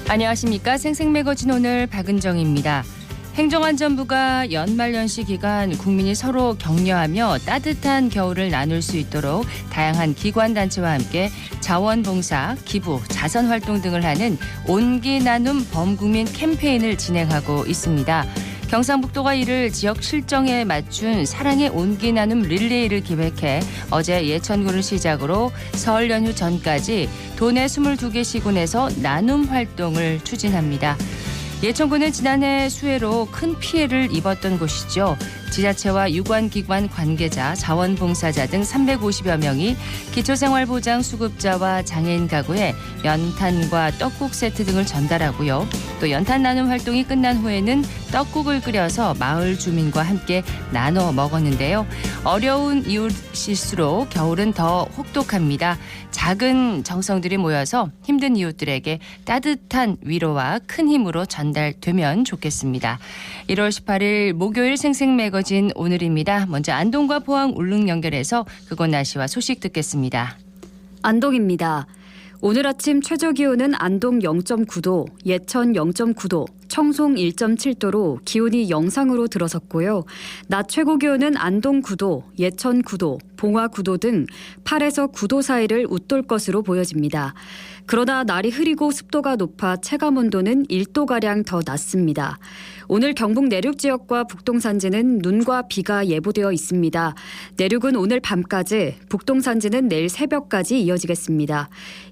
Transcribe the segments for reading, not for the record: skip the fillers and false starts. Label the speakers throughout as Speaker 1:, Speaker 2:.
Speaker 1: 안녕하십니까. 생생매거진 오늘 박은정입니다. 행정안전부가 연말연시 기간 국민이 서로 격려하며 따뜻한 겨울을 나눌 수 있도록 다양한 기관단체와 함께 자원봉사, 기부, 자선활동 등을 하는 온기 나눔 범국민 캠페인을 진행하고 있습니다. 경상북도가 이를 지역 실정에 맞춘 사랑의 온기 나눔 릴레이를 기획해 어제 예천군을 시작으로 설 연휴 전까지 도내 22개 시군에서 나눔 활동을 추진합니다. 예천군은 지난해 수해로 큰 피해를 입었던 곳이죠. 지자체와 유관기관 관계자, 자원봉사자 등 350여 명이 기초생활보장 수급자와 장애인 가구에 연탄과 떡국 세트 등을 전달하고요. 또 연탄 나눔 활동이 끝난 후에는 떡국을 끓여서 마을 주민과 함께 나눠 먹었는데요. 어려운 이웃일수록 겨울은 더 혹독합니다. 작은 정성들이 모여서 힘든 이웃들에게 따뜻한 위로와 큰 힘으로 전달되면 좋겠습니다. 1월 18일 목요일 생생매거진 오늘입니다. 먼저 안동과 포항 울릉 연결해서 그곳 날씨와 소식 듣겠습니다.
Speaker 2: 안동입니다. 오늘 아침 최저기온은 안동 0.9도, 예천 0.9도, 청송 1.7도로 기온이 영상으로 들어섰고요. 낮 최고기온은 안동 9도, 예천 9도, 봉화 9도 등 8에서 9도 사이를 웃돌 것으로 보여집니다. 그러나 날이 흐리고 습도가 높아 체감온도는 1도가량 더 낮습니다. 오늘 경북 내륙 지역과 북동 산지는 눈과 비가 예보되어 있습니다. 내륙은 오늘 밤까지, 북동 산지는 내일 새벽까지 이어지겠습니다.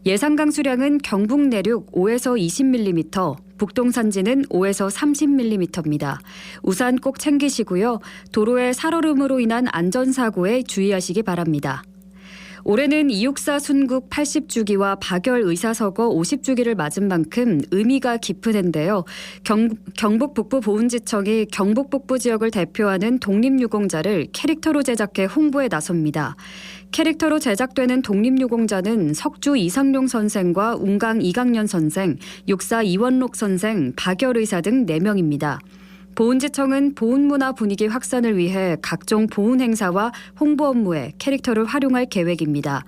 Speaker 2: 예상 강수량은 경북 내륙 5에서 20mm, 북동 산지는 5에서 30mm입니다. 우산 꼭 챙기시고요. 도로의 살얼음으로 인한 안전사고에 주의하시기 바랍니다. 올해는 이육사 순국 80주기와 박열 의사서거 50주기를 맞은 만큼 의미가 깊은 해인데요. 경북 북부 보훈지청이 경북 북부 지역을 대표하는 독립유공자를 캐릭터로 제작해 홍보에 나섭니다. 캐릭터로 제작되는 독립유공자는 석주 이상용 선생과 운강 이강년 선생, 육사 이원록 선생, 박열의사 등 4명입니다. 보훈지청은 보훈문화 분위기 확산을 위해 각종 보훈 행사와 홍보 업무에 캐릭터를 활용할 계획입니다.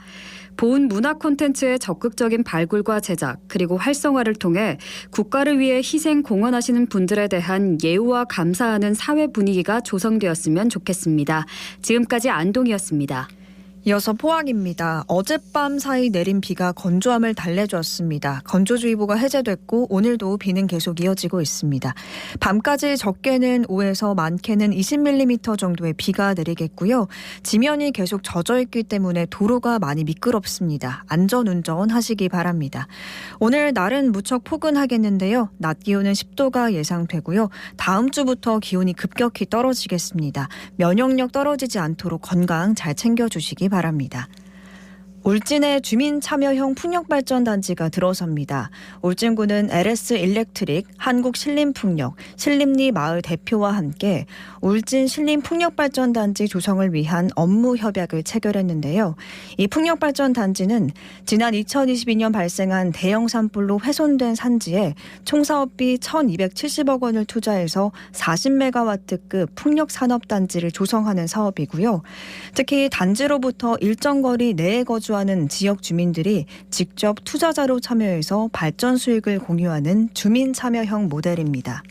Speaker 2: 보훈 문화 콘텐츠의 적극적인 발굴과 제작 그리고 활성화를 통해 국가를 위해 희생 공헌하시는 분들에 대한 예우와 감사하는 사회 분위기가 조성되었으면 좋겠습니다. 지금까지 안동이었습니다.
Speaker 3: 이어서 포항입니다. 어젯밤 사이 내린 비가 건조함을 달래주었습니다. 건조주의보가 해제됐고 오늘도 비는 계속 이어지고 있습니다. 밤까지 적게는 5에서 많게는 20mm 정도의 비가 내리겠고요. 지면이 계속 젖어있기 때문에 도로가 많이 미끄럽습니다. 안전운전 하시기 바랍니다. 오늘 날은 무척 포근하겠는데요. 낮 기온은 10도가 예상되고요. 다음 주부터 기온이 급격히 떨어지겠습니다. 면역력 떨어지지 않도록 건강 잘 챙겨주시기 바랍니다. 울진에 주민 참여형 풍력발전단지가 들어섭니다. 울진군은 LS 일렉트릭, 한국신림풍력, 신림리 마을 대표와 함께 울진 신림풍력발전단지 조성을 위한 업무 협약을 체결했는데요. 이 풍력발전단지는 지난 2022년 발생한 대형 산불로 훼손된 산지에 총 사업비 1,270억 원을 투자해서 40메가와트급 풍력산업단지를 조성하는 사업이고요. 특히 단지로부터 일정 거리 내에 거주하는 지역 주민들이 직접 투자자로 참여해서 발전 수익을 공유하는 주민 참여형 모델입니다.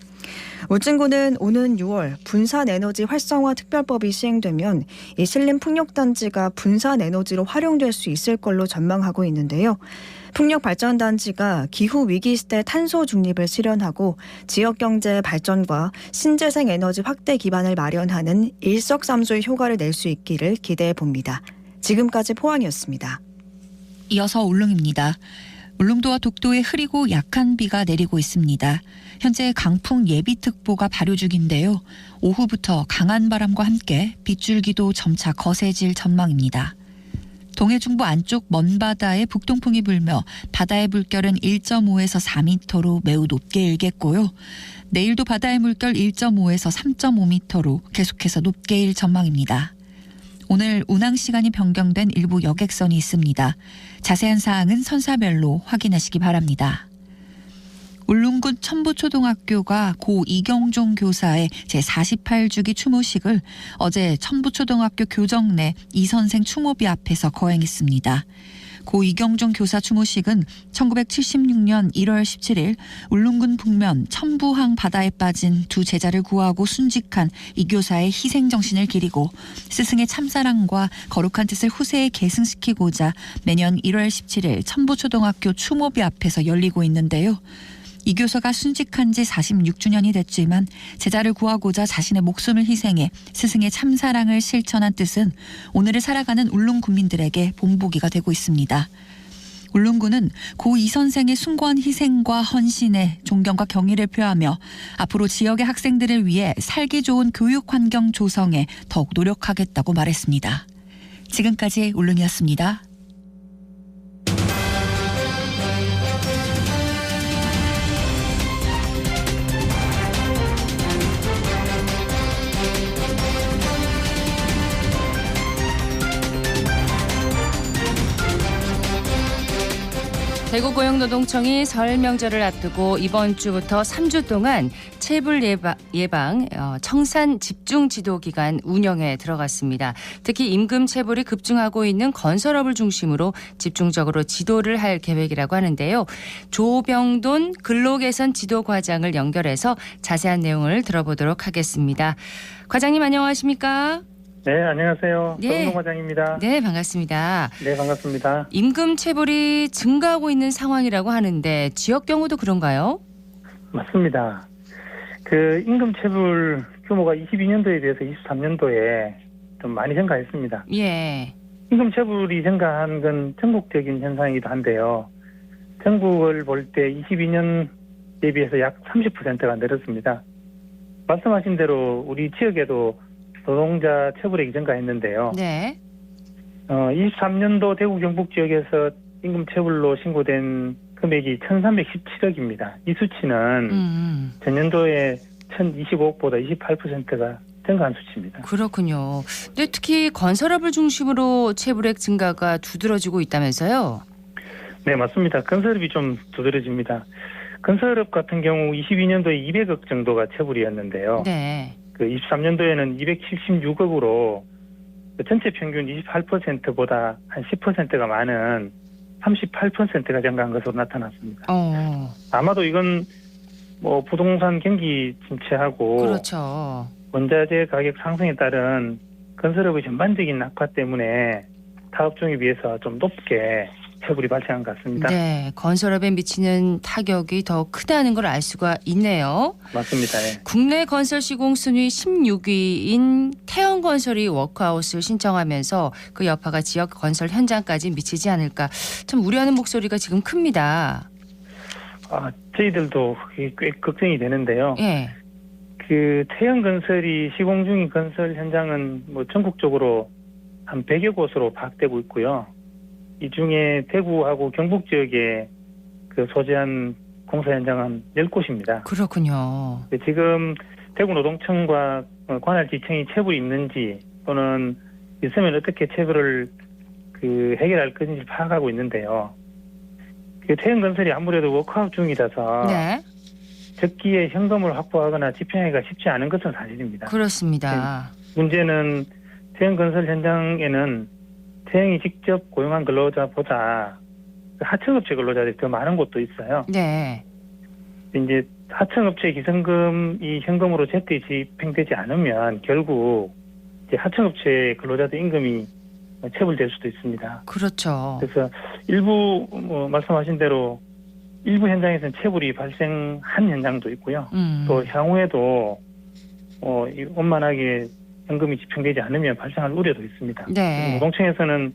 Speaker 3: 울진군은 오는 6월 분산에너지 활성화 특별법이 시행되면 이 신림풍력단지가 분산에너지로 활용될 수 있을 걸로 전망하고 있는데요. 풍력발전단지가 기후위기 시대 탄소 중립을 실현하고 지역경제 발전과 신재생 에너지 확대 기반을 마련하는 일석삼조의 효과를 낼 수 있기를 기대해 봅니다. 지금까지 포항이었습니다.
Speaker 4: 이어서 울릉입니다. 울릉도와 독도에 흐리고 약한 비가 내리고 있습니다. 현재 강풍 예비특보가 발효 중인데요. 오후부터 강한 바람과 함께 빗줄기도 점차 거세질 전망입니다. 동해중부 안쪽 먼바다에 북동풍이 불며 바다의 물결은 1.5에서 4m로 매우 높게 일겠고요. 내일도 바다의 물결 1.5에서 3.5m로 계속해서 높게 일 전망입니다. 오늘 운항 시간이 변경된 일부 여객선이 있습니다. 자세한 사항은 선사별로 확인하시기 바랍니다. 울릉군 천부초등학교가 고 이경종 교사의 제48주기 추모식을 어제 천부초등학교 교정 내 이 선생 추모비 앞에서 거행했습니다. 고 이경중 교사 추모식은 1976년 1월 17일 울릉군 북면 천부항 바다에 빠진 두 제자를 구하고 순직한 이 교사의 희생정신을 기리고 스승의 참사랑과 거룩한 뜻을 후세에 계승시키고자 매년 1월 17일 천부초등학교 추모비 앞에서 열리고 있는데요. 이 교사가 순직한 지 46주년이 됐지만 제자를 구하고자 자신의 목숨을 희생해 스승의 참사랑을 실천한 뜻은 오늘을 살아가는 울릉 군민들에게 본보기가 되고 있습니다. 울릉군은 고 이 선생의 숭고한 희생과 헌신에 존경과 경의를 표하며 앞으로 지역의 학생들을 위해 살기 좋은 교육 환경 조성에 더욱 노력하겠다고 말했습니다. 지금까지 울릉이었습니다.
Speaker 1: 대구고용노동청이 설 명절을 앞두고 이번 주부터 3주 동안 체불 예방 청산 집중 지도 기간 운영에 들어갔습니다. 특히 임금 체불이 급증하고 있는 건설업을 중심으로 집중적으로 지도를 할 계획이라고 하는데요. 조병돈 근로개선 지도과장을 연결해서 자세한 내용을 들어보도록 하겠습니다. 과장님 안녕하십니까?
Speaker 5: 네, 안녕하세요.
Speaker 1: 네.
Speaker 5: 조병돈 과장입니다.
Speaker 1: 네, 반갑습니다.
Speaker 5: 네, 반갑습니다.
Speaker 1: 임금 체불이 증가하고 있는 상황이라고 하는데 지역 경우도 그런가요?
Speaker 5: 맞습니다. 그 임금 체불 규모가 22년도에 비해서 23년도에 좀 많이 증가했습니다.
Speaker 1: 예.
Speaker 5: 임금 체불이 증가한 건 전국적인 현상이기도 한데요. 전국을 볼 때 22년에 비해서 약 30%가 늘었습니다. 말씀하신 대로 우리 지역에도 노동자 체불액이 증가했는데요.
Speaker 1: 네.
Speaker 5: 23년도 대구 경북 지역에서 임금 체불로 신고된 금액이 1,317억입니다. 이 수치는 전년도에 1,025억보다 28%가 증가한 수치입니다.
Speaker 1: 그렇군요. 근데 특히 건설업을 중심으로 체불액 증가가 두드러지고 있다면서요?
Speaker 5: 네, 맞습니다. 건설업이 좀 두드러집니다. 건설업 같은 경우 22년도에 200억 정도가 체불이었는데요.
Speaker 1: 네.
Speaker 5: 그 23년도에는 276억으로 전체 평균 28%보다 한 10%가 많은 38%가 증가한 것으로 나타났습니다. 아마도 이건 뭐 부동산 경기 침체하고
Speaker 1: 그렇죠.
Speaker 5: 원자재 가격 상승에 따른 건설업의 전반적인 악화 때문에 타업종에 비해서 좀 높게 체불이 발생한 것 같습니다.
Speaker 1: 네, 건설업에 미치는 타격이 더 크다는 걸 알 수가 있네요.
Speaker 5: 맞습니다. 네.
Speaker 1: 국내 건설 시공 순위 16위인 태영건설이 워크아웃을 신청하면서 그 여파가 지역 건설 현장까지 미치지 않을까 참 우려하는 목소리가 지금 큽니다.
Speaker 5: 저희들도 꽤 걱정이 되는데요.
Speaker 1: 예.
Speaker 5: 그 태영건설이 시공 중인 건설 현장은 뭐 전국적으로 한 100여 곳으로 파악되고 있고요. 이 중에 대구하고 경북 지역에 그 소재한 공사 현장은 10곳입니다.
Speaker 1: 그렇군요.
Speaker 5: 지금 대구노동청과 관할 지청이 체불이 있는지 또는 있으면 어떻게 체불을 해결할 것인지 파악하고 있는데요. 그 태영건설이 아무래도 워크아웃 중이라서
Speaker 1: 네.
Speaker 5: 적기에 현금을 확보하거나 집행하기가 쉽지 않은 것은 사실입니다.
Speaker 1: 그렇습니다.
Speaker 5: 문제는 태영건설 현장에는 태영이 직접 고용한 근로자보다 하청업체 근로자들이 더 많은 곳도 있어요.
Speaker 1: 네.
Speaker 5: 이제 하청업체 기성금이 현금으로 제때 집행되지 않으면 결국 이제 하청업체 근로자들 임금이 체불될 수도 있습니다.
Speaker 1: 그렇죠.
Speaker 5: 그래서 일부 말씀하신 대로 일부 현장에서는 체불이 발생한 현장도 있고요. 또 향후에도 원만하게 현금이 집행되지 않으면 발생할 우려도 있습니다.
Speaker 1: 네.
Speaker 5: 노동청에서는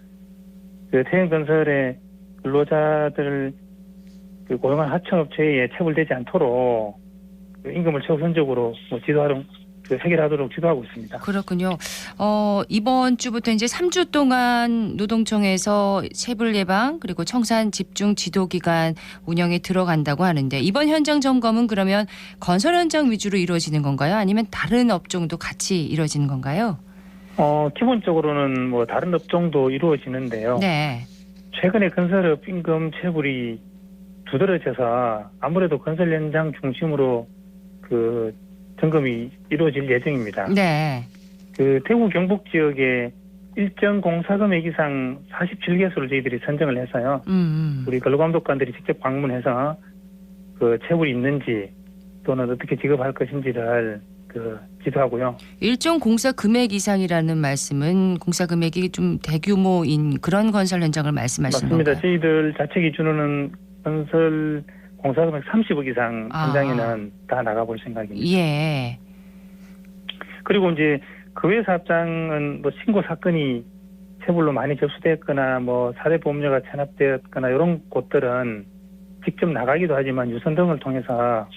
Speaker 5: 그 태영건설의 근로자들 고용한 하청업체에 체불되지 않도록 임금을 최우선적으로 지도하도록 해결하도록 지도하고 있습니다.
Speaker 1: 그렇군요. 이번 주부터 이제 3주 동안 노동청에서 체불 예방 그리고 청산 집중 지도 기간 운영에 들어간다고 하는데 이번 현장 점검은 그러면 건설 현장 위주로 이루어지는 건가요? 아니면 다른 업종도 같이 이루어지는 건가요?
Speaker 5: 기본적으로는 뭐 다른 업종도 이루어지는데요.
Speaker 1: 네.
Speaker 5: 최근에 건설업 임금 체불이 두드러져서 아무래도 건설 현장 중심으로 점검이 이루어질 예정입니다.
Speaker 1: 네.
Speaker 5: 대구 경북 지역에 일정 공사 금액 이상 47개소를 저희들이 선정을 해서요. 우리 근로감독관들이 직접 방문해서 그 체불이 있는지 또는 어떻게 지급할 것인지를 지도하고요.
Speaker 1: 일정 공사 금액 이상이라는 말씀은 공사 금액이 좀 대규모인 그런 건설 현장을 말씀하시는
Speaker 5: 맞습니다.
Speaker 1: 건가요?
Speaker 5: 저희들 자체 기준으로는 건설 공사 금액 30억 이상 현장에는 다 나가볼 생각입니다.
Speaker 1: 예.
Speaker 5: 그리고 이제 그 외 사업장은 뭐 신고 사건이 체불로 많이 접수됐거나 뭐 사대보험료가 체납되었거나 이런 곳들은 직접 나가기도 하지만 유선 등을 통해서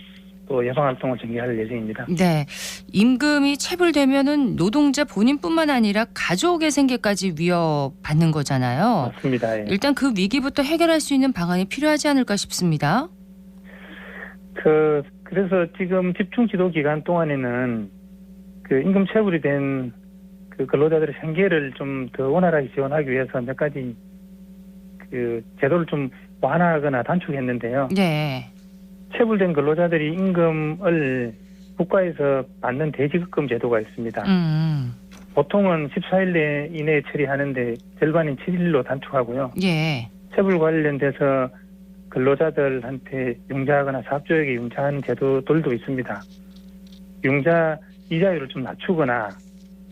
Speaker 5: 또 예방 활동을 전개할 예정입니다.
Speaker 1: 네. 임금이 체불되면은 노동자 본인뿐만 아니라 가족의 생계까지 위협받는 거잖아요.
Speaker 5: 맞습니다. 예.
Speaker 1: 일단 그 위기부터 해결할 수 있는 방안이 필요하지 않을까 싶습니다.
Speaker 5: 그래서 지금 집중 지도 기간 동안에는 그 임금 체불이 된 그 근로자들의 생계를 좀 더 원활하게 지원하기 위해서 몇 가지 그 제도를 좀 완화하거나 단축했는데요.
Speaker 1: 네.
Speaker 5: 체불된 근로자들이 임금을 국가에서 받는 대지급금 제도가 있습니다. 보통은 14일 이내에 처리하는데 절반인 7일로 단축하고요.
Speaker 1: 예.
Speaker 5: 체불 관련돼서 근로자들한테 융자하거나 사업주에게 융자하는 제도들도 있습니다. 융자 이자율을 좀 낮추거나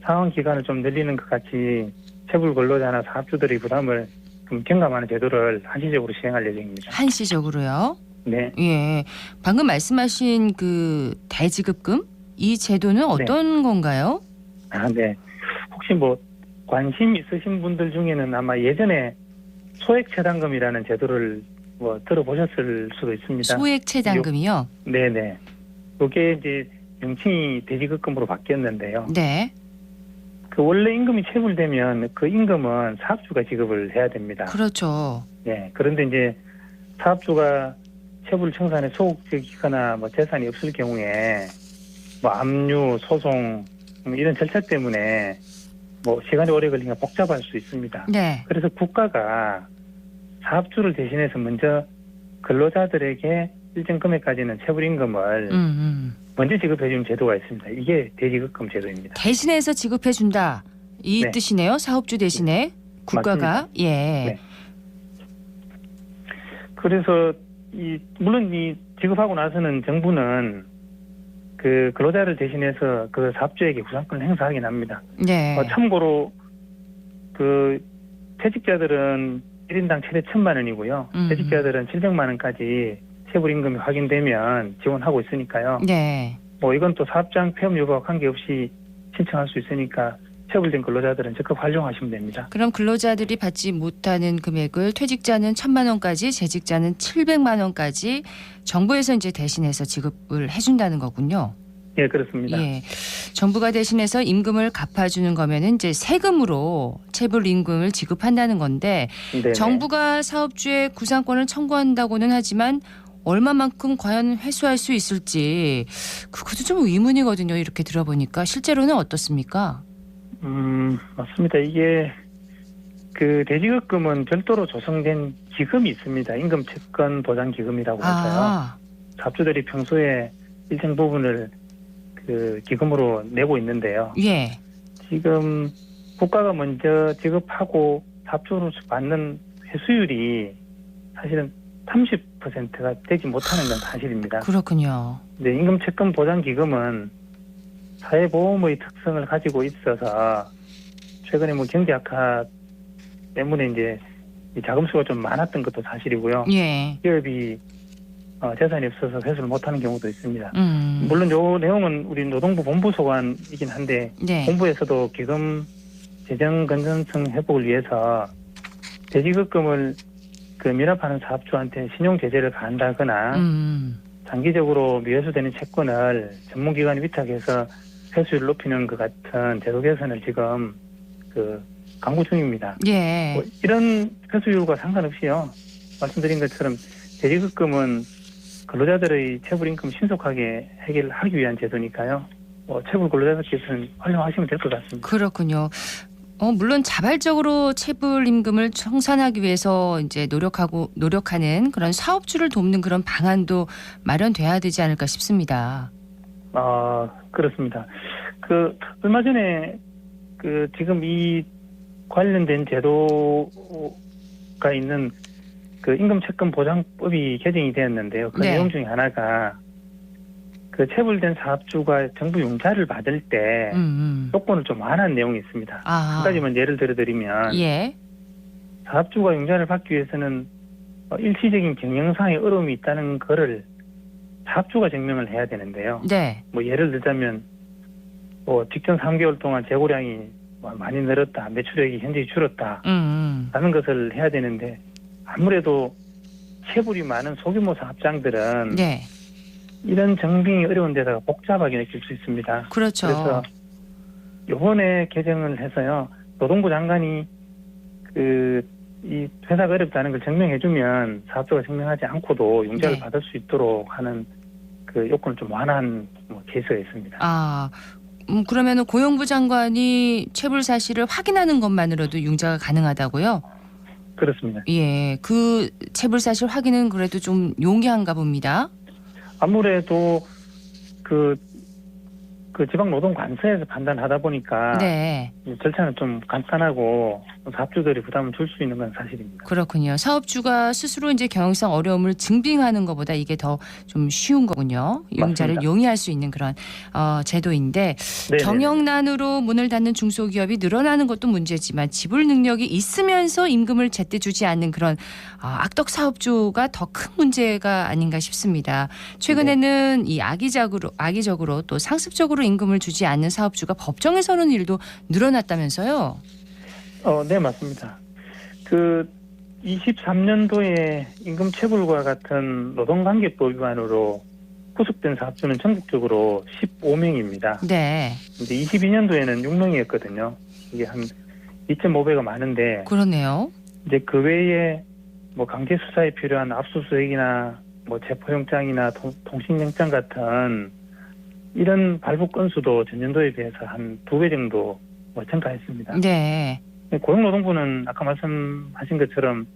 Speaker 5: 상환 기간을 좀 늘리는 것 같이 체불 근로자나 사업주들의 부담을 좀 경감하는 제도를 한시적으로 시행할 예정입니다.
Speaker 1: 한시적으로요?
Speaker 5: 네.
Speaker 1: 예. 방금 말씀하신 그 대지급금 이 제도는 어떤 건가요?
Speaker 5: 네. 혹시 뭐 관심 있으신 분들 중에는 아마 예전에 소액체당금이라는 제도를 뭐 들어보셨을 수도 있습니다.
Speaker 1: 소액체당금이요?
Speaker 5: 네네. 그게 이제 명칭이 대지급금으로 바뀌었는데요.
Speaker 1: 네.
Speaker 5: 그 원래 임금이 체불되면 그 임금은 사업주가 지급을 해야 됩니다.
Speaker 1: 그렇죠.
Speaker 5: 네. 그런데 이제 사업주가 체불 청산에 소극적이거나 뭐 재산이 없을 경우에 뭐 압류, 소송 이런 절차 때문에 뭐 시간이 오래 걸리니까 복잡할 수 있습니다.
Speaker 1: 네.
Speaker 5: 그래서 국가가 사업주를 대신해서 먼저 근로자들에게 일정 금액까지는 체불임금을 먼저 지급해주는 제도가 있습니다. 이게 대지급금 제도입니다.
Speaker 1: 대신해서 지급해준다. 이
Speaker 5: 네.
Speaker 1: 뜻이네요. 사업주 대신에 국가가.
Speaker 5: 맞습니다.
Speaker 1: 예.
Speaker 5: 네. 그래서 물론 이 지급하고 나서는 정부는 그 근로자를 대신해서 그 사업주에게 구상권을 행사하긴 합니다.
Speaker 1: 네.
Speaker 5: 참고로 그 퇴직자들은 1인당 최대 1,000만 원이고요. 퇴직자들은 700만 원까지 체불임금이 확인되면 지원하고 있으니까요.
Speaker 1: 네.
Speaker 5: 뭐 이건 또 사업장 폐업 여부와 관계없이 신청할 수 있으니까 체불된 근로자들은 적극 활용하시면 됩니다.
Speaker 1: 그럼 근로자들이 받지 못하는 금액을 퇴직자는 1,000만 원까지, 재직자는 700만 원까지 정부에서 이제 대신해서 지급을 해준다는 거군요.
Speaker 5: 예, 그렇습니다.
Speaker 1: 예. 정부가 대신해서 임금을 갚아주는 거면은 이제 세금으로 체불 임금을 지급한다는 건데
Speaker 5: 네네.
Speaker 1: 정부가 사업주의 구상권을 청구한다고는 하지만 얼마만큼 과연 회수할 수 있을지 그것도 좀 의문이거든요. 이렇게 들어보니까 실제로는 어떻습니까?
Speaker 5: 맞습니다. 이게 그 대지급금은 별도로 조성된 기금이 있습니다. 임금 채권 보장 기금이라고 해서요. 사업주들이 평소에 일정 부분을 그 기금으로 내고 있는데요.
Speaker 1: 예.
Speaker 5: 지금 국가가 먼저 지급하고 사업주로 받는 회수율이 사실은 30%가 되지 못하는 건 사실입니다.
Speaker 1: 그렇군요.
Speaker 5: 네, 임금 채권 보장 기금은 사회보험의 특성을 가지고 있어서 최근에 뭐 경제 악화 때문에 이제 이 자금수가 좀 많았던 것도 사실이고요.
Speaker 1: 예.
Speaker 5: 기업이 재산이 없어서 회수를 못하는 경우도 있습니다.
Speaker 1: 물론
Speaker 5: 이 내용은 우리 노동부 본부 소관이긴 한데
Speaker 1: 네.
Speaker 5: 본부에서도 기금 재정 건전성 회복을 위해서 대지급금을 그 미납하는 사업주한테 신용 제재를 가한다거나 장기적으로 미회수되는 채권을 전문기관에 위탁해서 회수율을 높이는 것 같은 제도 개선을 지금 그 강구 중입니다.
Speaker 1: 예.
Speaker 5: 뭐 이런 회수율과 상관없이요. 말씀드린 것처럼 대지급금은 근로자들의 체불임금 신속하게 해결하기 위한 제도니까요. 체불 근로자들께서는 활용하시면 될 것 같습니다.
Speaker 1: 그렇군요. 물론 자발적으로 체불 임금을 청산하기 위해서 이제 노력하는 그런 사업주를 돕는 그런 방안도 마련돼야 되지 않을까 싶습니다.
Speaker 5: 그렇습니다. 얼마 전에 지금 이 관련된 제도가 있는 그 임금채권 보장법이 개정이 되었는데요. 그
Speaker 1: 네.
Speaker 5: 내용 중에 하나가 그 체불된 사업주가 정부 융자를 받을 때 요건을 좀 완화한 내용이 있습니다.
Speaker 1: 아.
Speaker 5: 한 가지만 예를 들어드리면
Speaker 1: 예.
Speaker 5: 사업주가 융자를 받기 위해서는 일시적인 경영상의 어려움이 있다는 거를 사업주가 증명을 해야 되는데요.
Speaker 1: 네.
Speaker 5: 뭐 예를 들자면 뭐 직전 3개월 동안 재고량이 많이 늘었다, 매출액이 현저히 줄었다 라는 것을 해야 되는데 아무래도 체불이 많은 소규모 사업장들은
Speaker 1: 네.
Speaker 5: 이런 정빙이 어려운 데다가 복잡하게 느낄 수 있습니다.
Speaker 1: 그렇죠.
Speaker 5: 그래서 이번에 개정을 해서요. 노동부 장관이 이 회사가 어렵다는 걸 증명해주면 사업주가 증명하지 않고도 융자를
Speaker 1: 네.
Speaker 5: 받을 수 있도록 하는 그 요건을 좀 완화한 케이스가 있습니다.
Speaker 1: 아, 그러면은 고용부 장관이 체불 사실을 확인하는 것만으로도 융자가 가능하다고요?
Speaker 5: 그렇습니다.
Speaker 1: 예, 그 체불 사실 확인은 그래도 좀 용이한가 봅니다.
Speaker 5: 아무래도 그 지방노동관서에서 판단하다 보니까
Speaker 1: 네,
Speaker 5: 절차는 좀 간단하고 사업주들이 부담을 줄 수 있는 건 사실입니다.
Speaker 1: 그렇군요. 사업주가 스스로 이제 경영상 어려움을 증빙하는 것보다 이게 더 좀 쉬운 거군요. 융자를
Speaker 5: 맞습니다.
Speaker 1: 용이할 수 있는 그런 제도인데
Speaker 5: 네네.
Speaker 1: 경영난으로 문을 닫는 중소기업이 늘어나는 것도 문제지만 지불 능력이 있으면서 임금을 제때 주지 않는 그런 악덕 사업주가 더 큰 문제가 아닌가 싶습니다. 최근에는 이 악의적으로 또 상습적으로 임금을 주지 않는 사업주가 법정에 서는 일도 늘어났다면서요?
Speaker 5: 네, 맞습니다. 23년도에 임금 체불과 같은 노동관계법 위반으로 구속된 사업주는 전국적으로 15명입니다.
Speaker 1: 네,
Speaker 5: 근데 22년도에는 6명이었거든요. 이게 한 2.5배가 많은데
Speaker 1: 그러네요.
Speaker 5: 이제 그 외에 뭐 강제 수사에 필요한 압수수색이나 뭐 체포영장이나 통신영장 같은 이런 발부 건수도 전년도에 비해서 한 2배 정도 증가했습니다.
Speaker 1: 네,
Speaker 5: 고용노동부는 아까 말씀하신 것처럼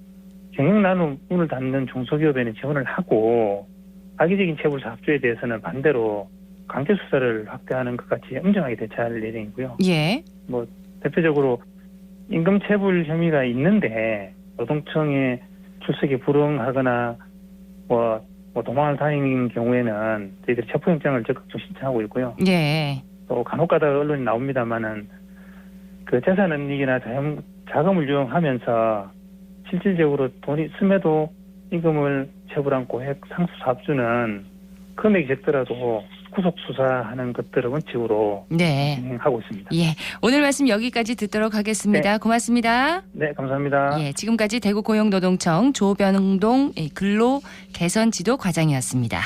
Speaker 5: 경영난으로 문을 닫는 중소기업에는 지원을 하고 악의적인 체불 사업주에 대해서는 반대로 강제 수사를 확대하는 것 같이 엄정하게 대처할 예정이고요.
Speaker 1: 예,
Speaker 5: 뭐 대표적으로 임금 체불 혐의가 있는데 노동청에 출석에 불응하거나 뭐 도망을 다니는 경우에는 저희들이 체포영장을 적극 신청하고 있고요.
Speaker 1: 예,
Speaker 5: 또 간혹가다 언론에 나옵니다만은 그 재산은닉이나 자금을 이용하면서 실질적으로 돈이 있음에도 임금을 체불한 고액 상수 사업주는 금액이 적더라도 구속 수사하는 것들을 원칙으로
Speaker 1: 네.
Speaker 5: 진행하고 있습니다.
Speaker 1: 예, 오늘 말씀 여기까지 듣도록 하겠습니다. 고맙습니다.
Speaker 5: 네, 감사합니다.
Speaker 1: 예, 지금까지 대구고용노동청 조병동 근로개선지도 과장이었습니다.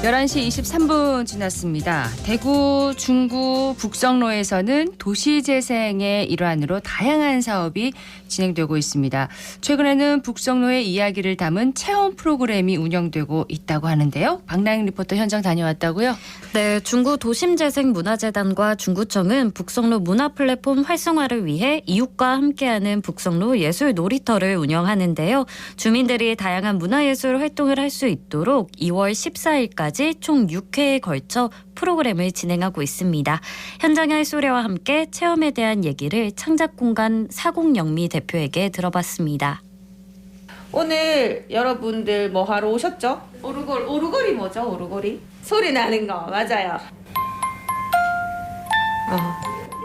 Speaker 1: (11시 23분) 지났습니다. 대구, 중구, 북성로에서는 도시재생의 일환으로 다양한 사업이 진행되고 있습니다. 최근에는 북성로의 이야기를 담은 체험 프로그램이 운영되고 있다고 하는데요. 박나영 리포터 현장 다녀왔다고요?
Speaker 2: 네, 중구 도심재생문화재단과 중구청은 북성로 문화 플랫폼 활성화를 위해 이웃과 함께하는 북성로 예술 놀이터를 운영하는데요. 주민들이 다양한 문화예술 활동을 할 수 있도록 2월 14일까지 총 6회에 걸쳐 프로그램을 진행하고 있습니다. 현장의 할소리와 함께 체험에 대한 얘기를 창작공간 사공영미 대표에게 들어봤습니다.
Speaker 6: 오늘 여러분들 뭐 하러 오셨죠? 오르골이 뭐죠? 오르골이? 소리 나는 거 맞아요.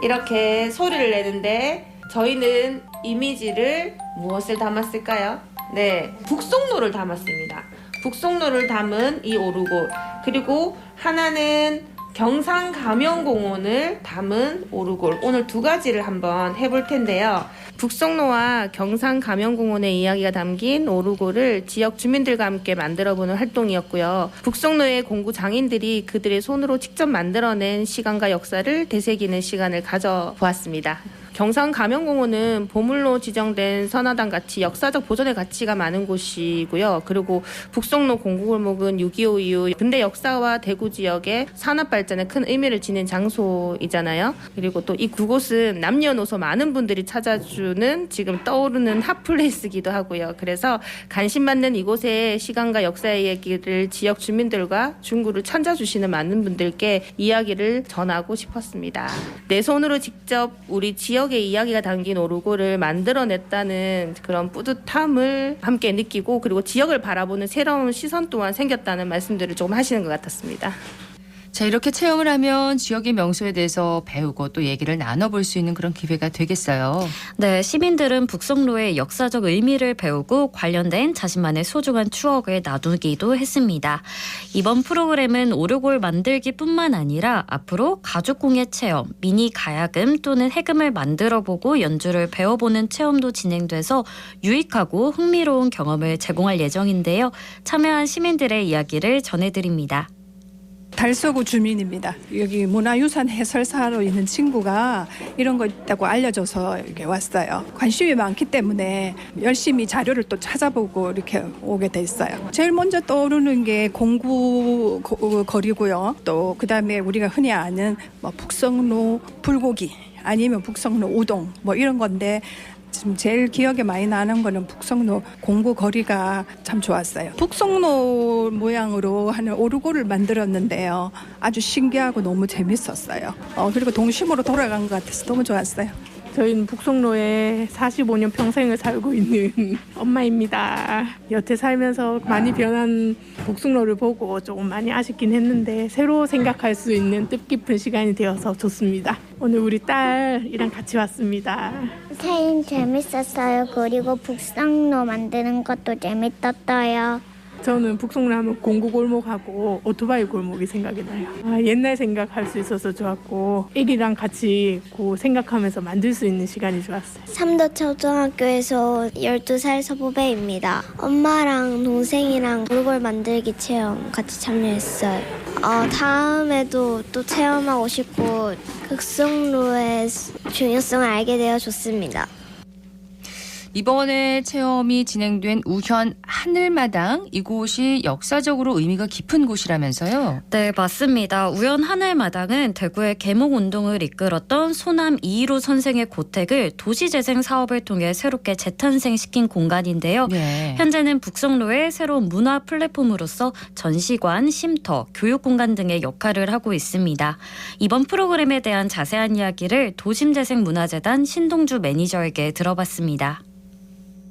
Speaker 6: 이렇게 소리를 내는데 저희는 이미지를 무엇을 담았을까요? 네, 북송로를 담았습니다. 북송로를 담은 이 오르골, 그리고 하나는 경상가명공원을 담은 오르골, 오늘 두 가지를 한번 해볼 텐데요. 북성로와 경상가명공원의 이야기가 담긴 오르골을 지역 주민들과 함께 만들어보는 활동이었고요. 북성로의 공구 장인들이 그들의 손으로 직접 만들어낸 시간과 역사를 되새기는 시간을 가져보았습니다. 경상감영공원은 보물로 지정된 선화당 가치, 역사적 보존의 가치가 많은 곳이고요. 그리고 북송로 공구골목은 6.25 이후 근대 역사와 대구 지역의 산업 발전에 큰 의미를 지닌 장소이잖아요. 그리고 또 이 그곳은 남녀노소 많은 분들이 찾아주는 지금 떠오르는 핫플레이스기도 하고요. 그래서 관심 받는 이곳의 시간과 역사의 얘기를 지역 주민들과 중구를 찾아주시는 많은 분들께 이야기를 전하고 싶었습니다. 내 손으로 직접 우리 지역의 이야기가 담긴 오르골을 만들어냈다는 그런 뿌듯함을 함께 느끼고, 그리고 지역을 바라보는 새로운 시선 또한 생겼다는 말씀들을 조금 하시는 것 같았습니다.
Speaker 1: 자, 이렇게 체험을 하면 지역의 명소에 대해서 배우고 또 얘기를 나눠볼 수 있는 그런 기회가 되겠어요.
Speaker 2: 네, 시민들은 북송로의 역사적 의미를 배우고 관련된 자신만의 소중한 추억을 나누기도 했습니다. 이번 프로그램은 오르골 만들기뿐만 아니라 앞으로 가죽공예 체험, 미니 가야금 또는 해금을 만들어보고 연주를 배워보는 체험도 진행돼서 유익하고 흥미로운 경험을 제공할 예정인데요. 참여한 시민들의 이야기를 전해드립니다.
Speaker 7: 달서구 주민입니다. 여기 문화유산 해설사로 있는 친구가 이런 거 있다고 알려줘서 이렇게 왔어요. 관심이 많기 때문에 열심히 자료를 또 찾아보고 이렇게 오게 됐어요. 제일 먼저 떠오르는 게 공구 거리고요. 또 그다음에 우리가 흔히 아는 뭐 북성로 불고기 아니면 북성로 우동 뭐 이런 건데, 지금 제일 기억에 많이 나는 거는 북성로 공구 거리가 참 좋았어요. 북성로 모양으로 하는 오르골을 만들었는데요. 아주 신기하고 너무 재밌었어요. 그리고 동심으로 돌아간 것 같아서 너무 좋았어요.
Speaker 8: 저희는 북송로에 45년 평생을 살고 있는 엄마입니다. 여태 살면서 많이 변한 북송로를 보고 조금 많이 아쉽긴 했는데 새로 생각할 수 있는 뜻깊은 시간이 되어서 좋습니다. 오늘 우리 딸이랑 같이 왔습니다.
Speaker 9: 체인 재밌었어요. 그리고 북성로 만드는 것도 재밌었어요.
Speaker 8: 저는 북송로 하면 공구골목하고 오토바이 골목이 생각이 나요. 옛날 생각할 수 있어서 좋았고, 애기랑 같이 생각하면서 만들 수 있는 시간이 좋았어요.
Speaker 9: 삼도초등학교에서 12살 서보배입니다. 엄마랑 동생이랑 오르골 만들기 체험 같이 참여했어요. 다음에도 또 체험하고 싶고 북송로의 중요성을 알게 되어 좋습니다.
Speaker 1: 이번에 체험이 진행된 우현 하늘마당, 이곳이 역사적으로 의미가 깊은 곳이라면서요?
Speaker 2: 네, 맞습니다. 우연 하늘마당은 대구의 개목운동을 이끌었던 소남 이일호 선생의 고택을 도시재생 사업을 통해 새롭게 재탄생시킨 공간인데요.
Speaker 1: 네.
Speaker 2: 현재는 북성로의 새로운 문화 플랫폼으로서 전시관, 쉼터, 교육공간 등의 역할을 하고 있습니다. 이번 프로그램에 대한 자세한 이야기를 도심재생문화재단 신동주 매니저에게 들어봤습니다.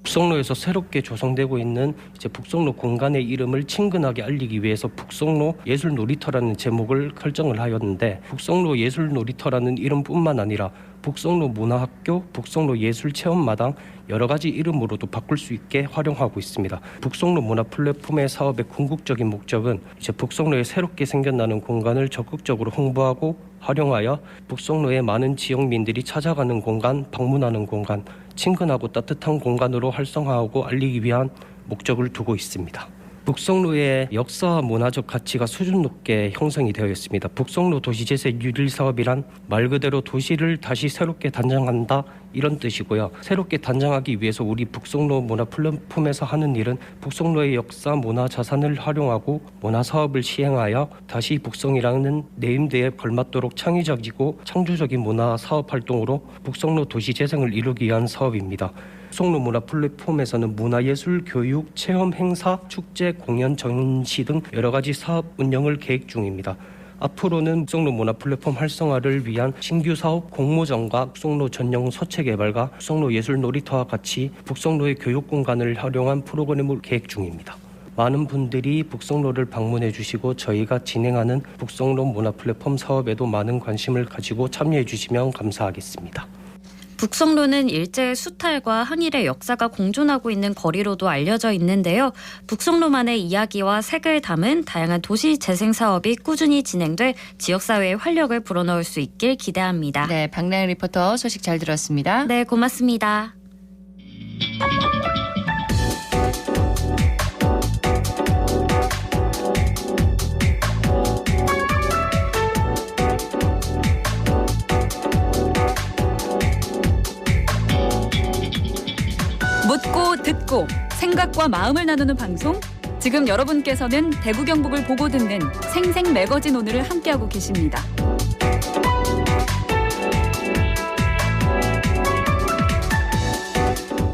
Speaker 10: 북성로에서 새롭게 조성되고 있는 북성로 공간의 이름을 친근하게 알리기 위해서 북성로 예술놀이터라는 제목을 설정을 하였는데, 북성로 예술놀이터라는 이름뿐만 아니라 북성로 문화학교, 북성로 예술체험마당 여러 가지 이름으로도 바꿀 수 있게 활용하고 있습니다. 북성로 문화 플랫폼의 사업의 궁극적인 목적은 북성로에 새롭게 생겨나는 공간을 적극적으로 홍보하고 활용하여 북성로의 많은 지역민들이 찾아가는 공간, 방문하는 공간, 친근하고 따뜻한 공간으로 활성화하고 알리기 위한 목적을 두고 있습니다. 북성로의 역사와 문화적 가치가 수준 높게 형성이 되어 있습니다. 북성로 도시재생 유릴 사업이란 말 그대로 도시를 다시 새롭게 단장한다, 이런 뜻이고요. 새롭게 단장하기 위해서 우리 북성로 문화 플랫폼에서 하는 일은 북성로의 역사 문화 자산을 활용하고 문화 사업을 시행하여 다시 북성이라는 네임드에 걸맞도록 창의적이고 창조적인 문화 사업 활동으로 북성로 도시재생을 이루기 위한 사업입니다. 북성로 문화 플랫폼에서는 문화예술, 교육, 체험, 행사, 축제, 공연, 전시 등 여러 가지 사업 운영을 계획 중입니다. 앞으로는 북성로 문화 플랫폼 활성화를 위한 신규 사업 공모전과 북성로 전용 서체 개발과 북성로 예술 놀이터와 같이 북성로의 교육 공간을 활용한 프로그램을 계획 중입니다. 많은 분들이 북성로를 방문해 주시고 저희가 진행하는 북성로 문화 플랫폼 사업에도 많은 관심을 가지고 참여해 주시면 감사하겠습니다.
Speaker 2: 북성로는 일제의 수탈과 항일의 역사가 공존하고 있는 거리로도 알려져 있는데요. 북성로만의 이야기와 색을 담은 다양한 도시 재생 사업이 꾸준히 진행돼 지역사회의 활력을 불어넣을 수 있길 기대합니다.
Speaker 1: 네, 박나영 리포터 소식 잘 들었습니다.
Speaker 2: 네, 고맙습니다. 듣고 생각과 마음을 나누는 방송. 지금 여러분께서는 대구 경북을 보고 듣는 생생 매거진 오늘을 함께하고 계십니다.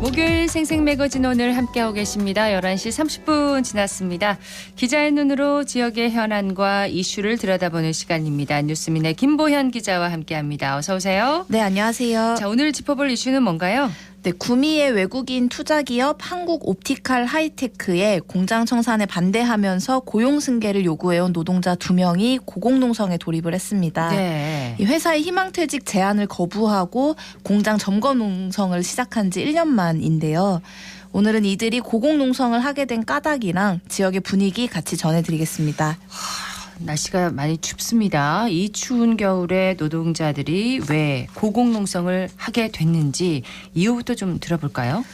Speaker 1: 목요일 생생 매거진 오늘 함께하고 계십니다. 11시 30분 지났습니다. 기자의 눈으로 지역의 현안과 이슈를 들여다보는 시간입니다. 뉴스민의 김보현 기자와 함께합니다. 어서 오세요.
Speaker 11: 네, 안녕하세요.
Speaker 1: 자, 오늘 짚어볼 이슈는 뭔가요?
Speaker 11: 네, 구미의 외국인 투자기업 한국옵티칼 하이테크의 공장 청산에 반대하면서 고용 승계를 요구해온 노동자 2명이 고공농성에 돌입을 했습니다.
Speaker 1: 네.
Speaker 11: 이 회사의 희망퇴직 제안을 거부하고 공장 점거 농성을 시작한 지 1년 만인데요. 오늘은 이들이 고공농성을 하게 된 까닭이랑 지역의 분위기 같이 전해드리겠습니다.
Speaker 1: 날씨가 많이 춥습니다. 이 추운 겨울에 노동자들이 왜 고공농성을 하게 됐는지 이유부터 좀 들어볼까요?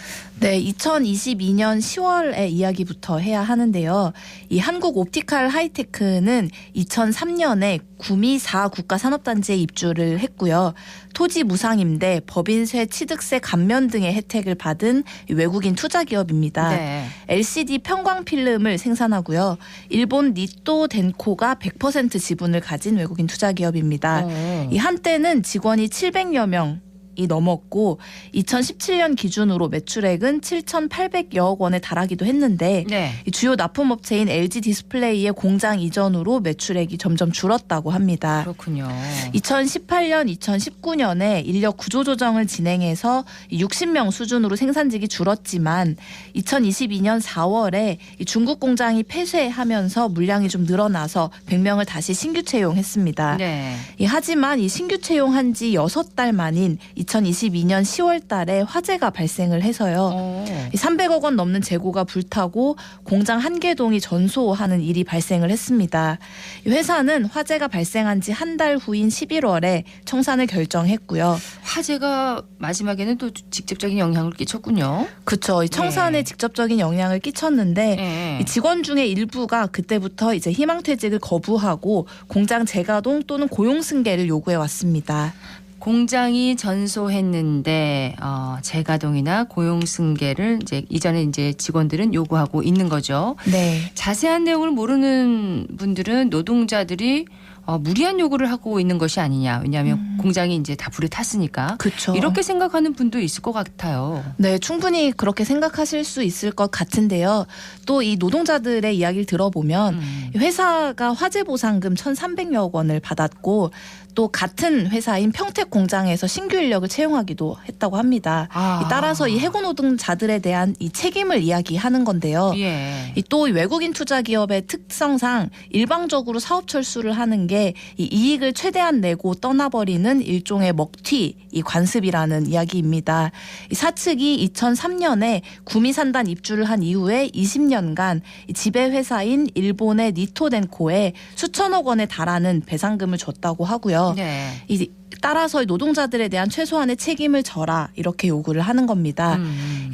Speaker 11: 네, 2022년 10월의 이야기부터 해야 하는데요. 이 한국옵티칼 하이테크는 2003년에 구미 4국가산업단지에 입주를 했고요. 토지 무상임대, 법인세, 취득세 감면 등의 혜택을 받은 외국인 투자기업입니다.
Speaker 1: 네.
Speaker 11: LCD 편광필름을 생산하고요. 일본 니토 덴코가 100% 지분을 가진 외국인 투자기업입니다. 이 한때는 직원이 700여 명 이 넘었고 2017년 기준으로 매출액은 7,800여억 원에 달하기도 했는데
Speaker 1: 네.
Speaker 11: 이 주요 납품업체인 LG 디스플레이의 공장 이전으로 매출액이 점점 줄었다고 합니다.
Speaker 1: 그렇군요.
Speaker 11: 2018년, 2019년에 인력 구조조정을 진행해서 60명 수준으로 생산직이 줄었지만 2022년 4월에 중국 공장이 폐쇄하면서 물량이 좀 늘어나서 100명을 다시 신규 채용했습니다.
Speaker 1: 네.
Speaker 11: 하지만 이 신규 채용한 지 6달 만인 2022년 10월 달에 화재가 발생을 해서요. 300억 원 넘는 재고가 불타고 공장 한 개동이 전소하는 일이 발생을 했습니다. 이 회사는 화재가 발생한 지 한 달 후인 11월에 청산을 결정했고요.
Speaker 1: 화재가 마지막에는 또 직접적인 영향을 끼쳤군요.
Speaker 11: 그렇죠. 이 청산에 직접적인 영향을 끼쳤는데
Speaker 1: 네.
Speaker 11: 이 직원 중에 일부가 그때부터 이제 희망퇴직을 거부하고 공장 재가동 또는 고용 승계를 요구해 왔습니다.
Speaker 1: 공장이 전소했는데 재가동이나 고용 승계를 이전에 직원들은 요구하고 있는 거죠.
Speaker 11: 네.
Speaker 1: 자세한 내용을 모르는 분들은 노동자들이 무리한 요구를 하고 있는 것이 아니냐. 왜냐하면 공장이 이제 다 불에 탔으니까.
Speaker 11: 그렇죠.
Speaker 1: 이렇게 생각하는 분도 있을 것 같아요.
Speaker 11: 네, 충분히 그렇게 생각하실 수 있을 것 같은데요. 또 이 노동자들의 이야기를 들어보면 회사가 화재 보상금 1,300여억 원을 받았고 또 같은 회사인 평택 공장에서 신규 인력을 채용하기도 했다고 합니다. 따라서 이 해고 노동자들에 대한 이 책임을 이야기하는 건데요.
Speaker 1: 예.
Speaker 11: 또 외국인 투자 기업의 특성상 일방적으로 사업 철수를 하는 게 이 이익을 최대한 내고 떠나버리는 일종의 먹튀, 이 관습이라는 이야기입니다. 이 사측이 2003년에 구미산단 입주를 한 이후에 20년간 지배 회사인 일본의 니토덴코에 수천억 원에 달하는 배상금을 줬다고 하고요.
Speaker 1: 네.
Speaker 11: 따라서 노동자들에 대한 최소한의 책임을 져라 이렇게 요구를 하는 겁니다.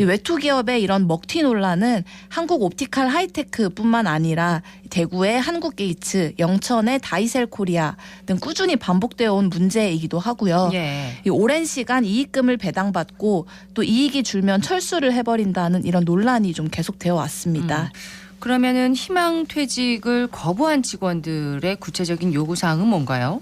Speaker 11: 이 외투 기업의 이런 먹튀 논란은 한국 옵티칼 하이테크뿐만 아니라 대구의 한국게이츠, 영천의 다이셀 코리아 등 꾸준히 반복되어 온 문제이기도 하고요.
Speaker 1: 예.
Speaker 11: 이 오랜 시간 이익금을 배당받고 또 이익이 줄면 철수를 해버린다는 이런 논란이 좀 계속되어 왔습니다.
Speaker 1: 그러면은 희망퇴직을 거부한 직원들의 구체적인 요구사항은 뭔가요?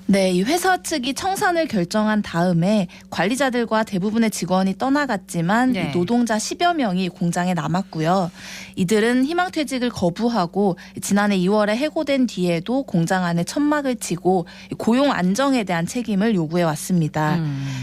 Speaker 11: 네, 이 회사 측이 청산을 결정한 다음에 관리자들과 대부분의 직원이 떠나갔지만
Speaker 1: 네.
Speaker 11: 이 노동자 10여 명이 공장에 남았고요. 이들은 희망퇴직을 거부하고 지난해 2월에 해고된 뒤에도 공장 안에 천막을 치고 고용 안정에 대한 책임을 요구해 왔습니다.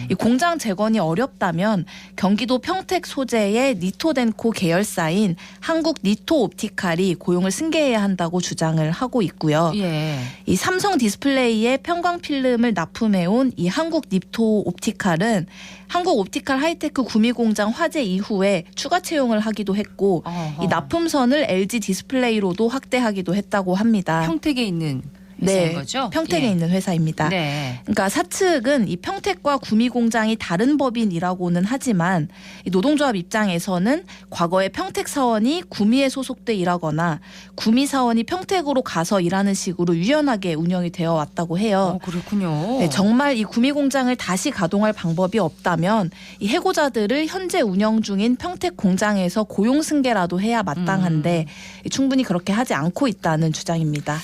Speaker 11: 이 공장 재건이 어렵다면 경기도 평택 소재의 니토덴코 계열사인 한국 니토옵티칼이 고용을 승계해야 한다고 주장을 하고 있고요.
Speaker 1: 예.
Speaker 11: 이 삼성 디스플레이의 편광 필름을 납품해온 이 한국 니토옵티칼은 한국 옵티칼 하이테크 구미 공장 화재 이후에 추가 채용을 하기도 했고 이 납품선을 LG 디스플레이로도 확대하기도 했다고 합니다.
Speaker 1: 평택에 있는 회사인 거죠?
Speaker 11: 평택에
Speaker 1: 예.
Speaker 11: 있는 회사입니다.
Speaker 1: 네.
Speaker 11: 그러니까 사측은 이 평택과 구미 공장이 다른 법인이라고는 하지만 이 노동조합 입장에서는 과거에 평택 사원이 구미에 소속돼 일하거나 구미 사원이 평택으로 가서 일하는 식으로 유연하게 운영이 되어 왔다고 해요.
Speaker 1: 그렇군요.
Speaker 11: 네, 정말 이 구미 공장을 다시 가동할 방법이 없다면 이 해고자들을 현재 운영 중인 평택 공장에서 고용 승계라도 해야 마땅한데 충분히 그렇게 하지 않고 있다는 주장입니다.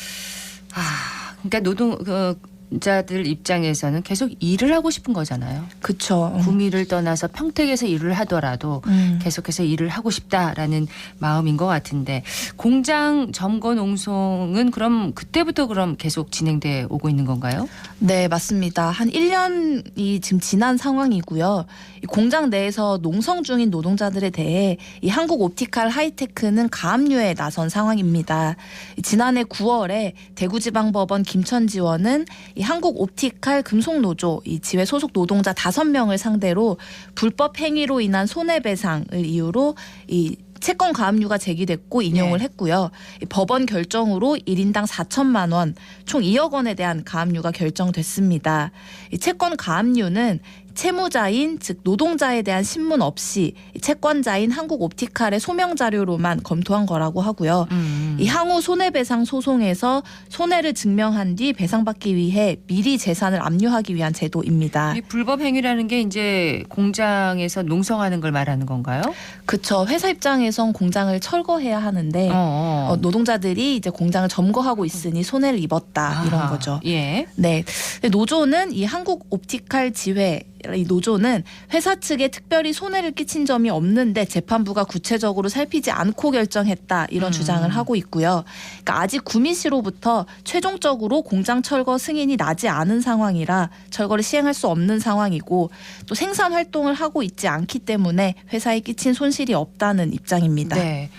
Speaker 1: 그러니까 노동자들 입장에서는 계속 일을 하고 싶은 거잖아요.
Speaker 11: 그렇죠.
Speaker 1: 구미를 떠나서 평택에서 일을 하더라도 계속해서 일을 하고 싶다라는 마음인 것 같은데 공장 점거 농성은 그럼 그때부터 그럼 계속 진행돼 오고 있는 건가요?
Speaker 11: 네, 맞습니다. 한 1년이 지금 지난 상황이고요. 이 공장 내에서 농성 중인 노동자들에 대해 이 한국 옵티칼 하이테크는 가압류에 나선 상황입니다. 지난해 9월에 대구지방법원 김천지원은 이 한국 옵티칼 금속노조 이 지회 소속 노동자 5명을 상대로 불법 행위로 인한 손해배상을 이유로 이 채권 가압류가 제기됐고 인용을 했고요. 법원 결정으로 1인당 4천만 원, 총 2억 원에 대한 가압류가 결정됐습니다. 이 채권 가압류는 채무자인 즉 노동자에 대한 신문 없이 채권자인 한국 옵티칼의 소명 자료로만 검토한 거라고 하고요. 이 향후 손해배상 소송에서 손해를 증명한 뒤 배상받기 위해 미리 재산을 압류하기 위한 제도입니다.
Speaker 1: 이 불법 행위라는 게 이제 공장에서 농성하는 걸 말하는 건가요?
Speaker 11: 그렇죠. 회사 입장에선 공장을 철거해야 하는데 노동자들이 이제 공장을 점거하고 있으니 손해를 입었다 이런 거죠.
Speaker 1: 예.
Speaker 11: 네. 노조는 이 한국 옵티칼 지회 이 노조는 회사 측에 특별히 손해를 끼친 점이 없는데 재판부가 구체적으로 살피지 않고 결정했다 이런 주장을 하고 있고요. 그러니까 아직 구미시로부터 최종적으로 공장 철거 승인이 나지 않은 상황이라 철거를 시행할 수 없는 상황이고 또 생산 활동을 하고 있지 않기 때문에 회사에 끼친 손실이 없다는 입장입니다.
Speaker 1: 네.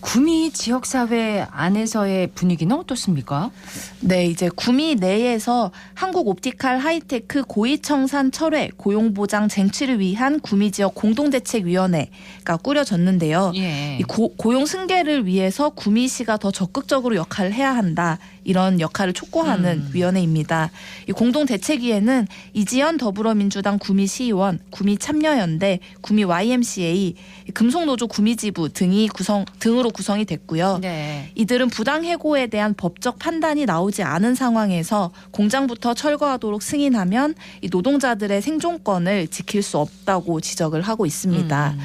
Speaker 1: 구미 지역사회 안에서의 분위기는 어떻습니까?
Speaker 11: 네, 이제 구미 내에서 한국 옵티칼 하이테크 고위청산 철회 고용보장 쟁취를 위한 구미 지역 공동대책위원회가 꾸려졌는데요.
Speaker 1: 예.
Speaker 11: 이 고용 승계를 위해서 구미시가 더 적극적으로 역할을 해야 한다. 이런 역할을 촉구하는 위원회입니다. 이 공동대책위에는 이지연 더불어민주당 구미시의원, 구미참여연대, 구미 YMCA, 금속노조 구미지부 등으로 구성이 됐고요.
Speaker 1: 네.
Speaker 11: 이들은 부당해고에 대한 법적 판단이 나오지 않은 상황에서 공장부터 철거하도록 승인하면 이 노동자들의 생존권을 지킬 수 없다고 지적을 하고 있습니다.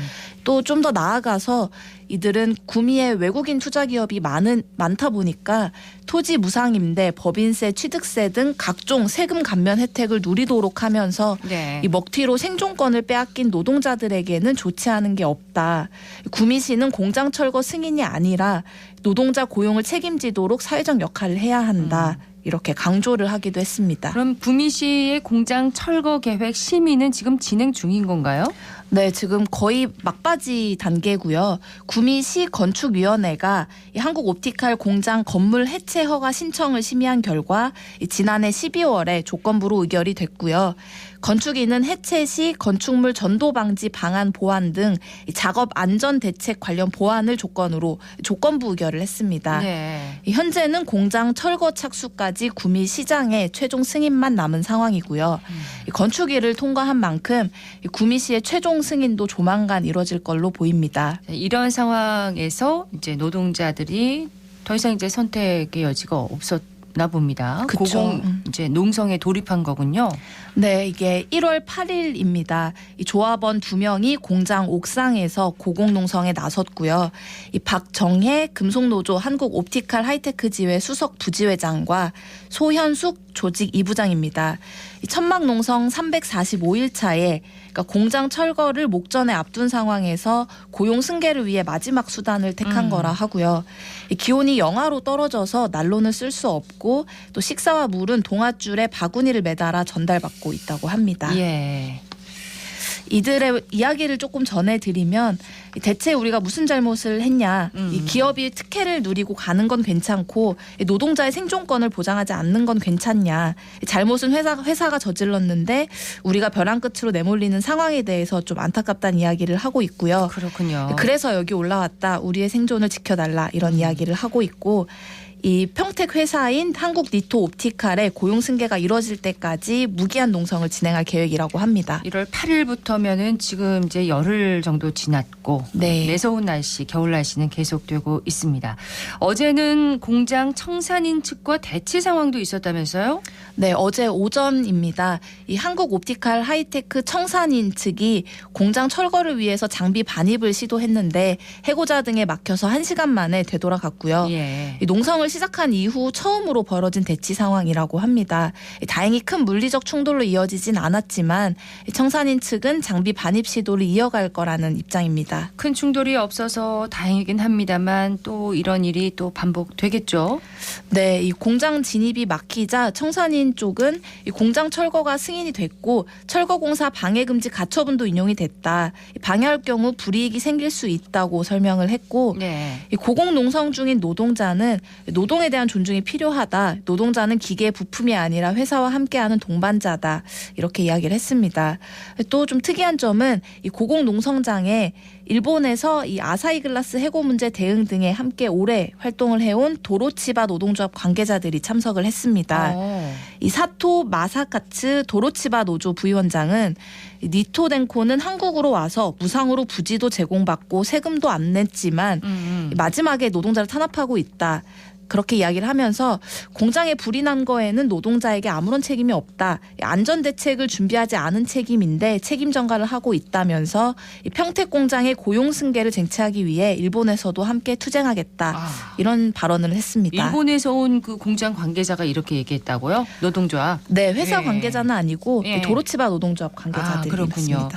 Speaker 11: 또 좀 더 나아가서 이들은 구미에 외국인 투자 기업이 많다 보니까 토지 무상임대, 법인세, 취득세 등 각종 세금 감면 혜택을 누리도록 하면서
Speaker 1: 네.
Speaker 11: 이 먹튀로 생존권을 빼앗긴 노동자들에게는 좋지 않은 게 없다. 구미시는 공장 철거 승인이 아니라 노동자 고용을 책임지도록 사회적 역할을 해야 한다. 이렇게 강조를 하기도 했습니다.
Speaker 1: 그럼 구미시의 공장 철거 계획 심의는 지금 진행 중인 건가요?
Speaker 11: 네, 지금 거의 막바지 단계고요. 구미시 건축위원회가 이 한국 옵티칼 공장 건물 해체 허가 신청을 심의한 결과 지난해 12월에 조건부로 의결이 됐고요. 건축위는 해체 시 건축물 전도 방지 방안 보완 등 작업 안전 대책 관련 보완을 조건으로 조건부 의결을 했습니다.
Speaker 1: 네.
Speaker 11: 현재는 공장 철거 착수까지 구미시장의 최종 승인만 남은 상황이고요. 건축위를 통과한 만큼 구미시의 최종 승인도 조만간 이뤄질 걸로 보입니다.
Speaker 1: 이런 상황에서 이제 노동자들이 더 이상 이제 선택의 여지가 없었나 봅니다.
Speaker 11: 그쵸.
Speaker 1: 이제 농성에 돌입한 거군요.
Speaker 11: 네, 이게 1월 8일입니다. 이 조합원 2명이 공장 옥상에서 고공농성에 나섰고요. 이 박정혜 금속노조 한국 옵티칼 하이테크 지회 수석 부지회장과 소현숙 조직 2부장입니다. 이 천막농성 345일 차에 그러니까 공장 철거를 목전에 앞둔 상황에서 고용 승계를 위해 마지막 수단을 택한 거라 하고요. 이 기온이 영하로 떨어져서 난로는 쓸 수 없고 또 식사와 물은 동아줄에 바구니를 매달아 전달받고 있다고 합니다.
Speaker 1: 예.
Speaker 11: 이들의 이야기를 조금 전해드리면 대체 우리가 무슨 잘못을 했냐. 이 기업이 특혜를 누리고 가는 건 괜찮고 노동자의 생존권을 보장하지 않는 건 괜찮냐. 잘못은 회사가 저질렀는데 우리가 벼랑 끝으로 내몰리는 상황에 대해서 좀 안타깝다는 이야기를 하고 있고요.
Speaker 1: 그렇군요.
Speaker 11: 그래서 여기 올라왔다. 우리의 생존을 지켜달라. 이런 이야기를 하고 있고 이 평택 회사인 한국 니토 옵티칼의 고용 승계가 이루어질 때까지 무기한 농성을 진행할 계획이라고 합니다.
Speaker 1: 1월 8일부터면은 지금 이제 열흘 정도 지났고
Speaker 11: 네.
Speaker 1: 매서운 날씨, 겨울 날씨는 계속되고 있습니다. 어제는 공장 청산인 측과 대치 상황도 있었다면서요?
Speaker 11: 네, 어제 오전입니다. 이 한국 옵티칼 하이테크 청산인 측이 공장 철거를 위해서 장비 반입을 시도했는데 해고자 등에 막혀서 1시간 만에 되돌아갔고요.
Speaker 1: 예.
Speaker 11: 이 농성을 시작한 이후 처음으로 벌어진 대치 상황이라고 합니다. 다행히 큰 물리적 충돌로 이어지진 않았지만 청산인 측은 장비 반입 시도를 이어갈 거라는 입장입니다.
Speaker 1: 큰 충돌이 없어서 다행이긴 합니다만 또 이런 일이 또 반복되겠죠.
Speaker 11: 네, 이 공장 진입이 막히자 청산인 쪽은 이 공장 철거가 승인이 됐고 철거공사 방해금지 가처분도 인용이 됐다. 방해할 경우 불이익이 생길 수 있다고 설명을 했고
Speaker 1: 네.
Speaker 11: 이 고공농성 중인 노동자는 노동에 대한 존중이 필요하다. 노동자는 기계의 부품이 아니라 회사와 함께하는 동반자다. 이렇게 이야기를 했습니다. 또 좀 특이한 점은 이 고공농성장에 일본에서 이 아사히 글라스 해고 문제 대응 등에 함께 오래 활동을 해온 도로치바 노동조합 관계자들이 참석을 했습니다. 이 사토 마사카츠 도로치바 노조 부위원장은 니토덴코는 한국으로 와서 무상으로 부지도 제공받고 세금도 안 냈지만 마지막에 노동자를 탄압하고 있다. 그렇게 이야기를 하면서 공장에 불이 난 거에는 노동자에게 아무런 책임이 없다. 안전 대책을 준비하지 않은 책임인데 책임 전가를 하고 있다면서 평택 공장의 고용 승계를 쟁취하기 위해 일본에서도 함께 투쟁하겠다. 이런 발언을 했습니다.
Speaker 1: 일본에서 온 그 공장 관계자가 이렇게 얘기했다고요? 노동조합?
Speaker 11: 네, 회사
Speaker 1: 예.
Speaker 11: 관계자는 아니고
Speaker 1: 예.
Speaker 11: 도로치바 노동조합 관계자들이었습니다.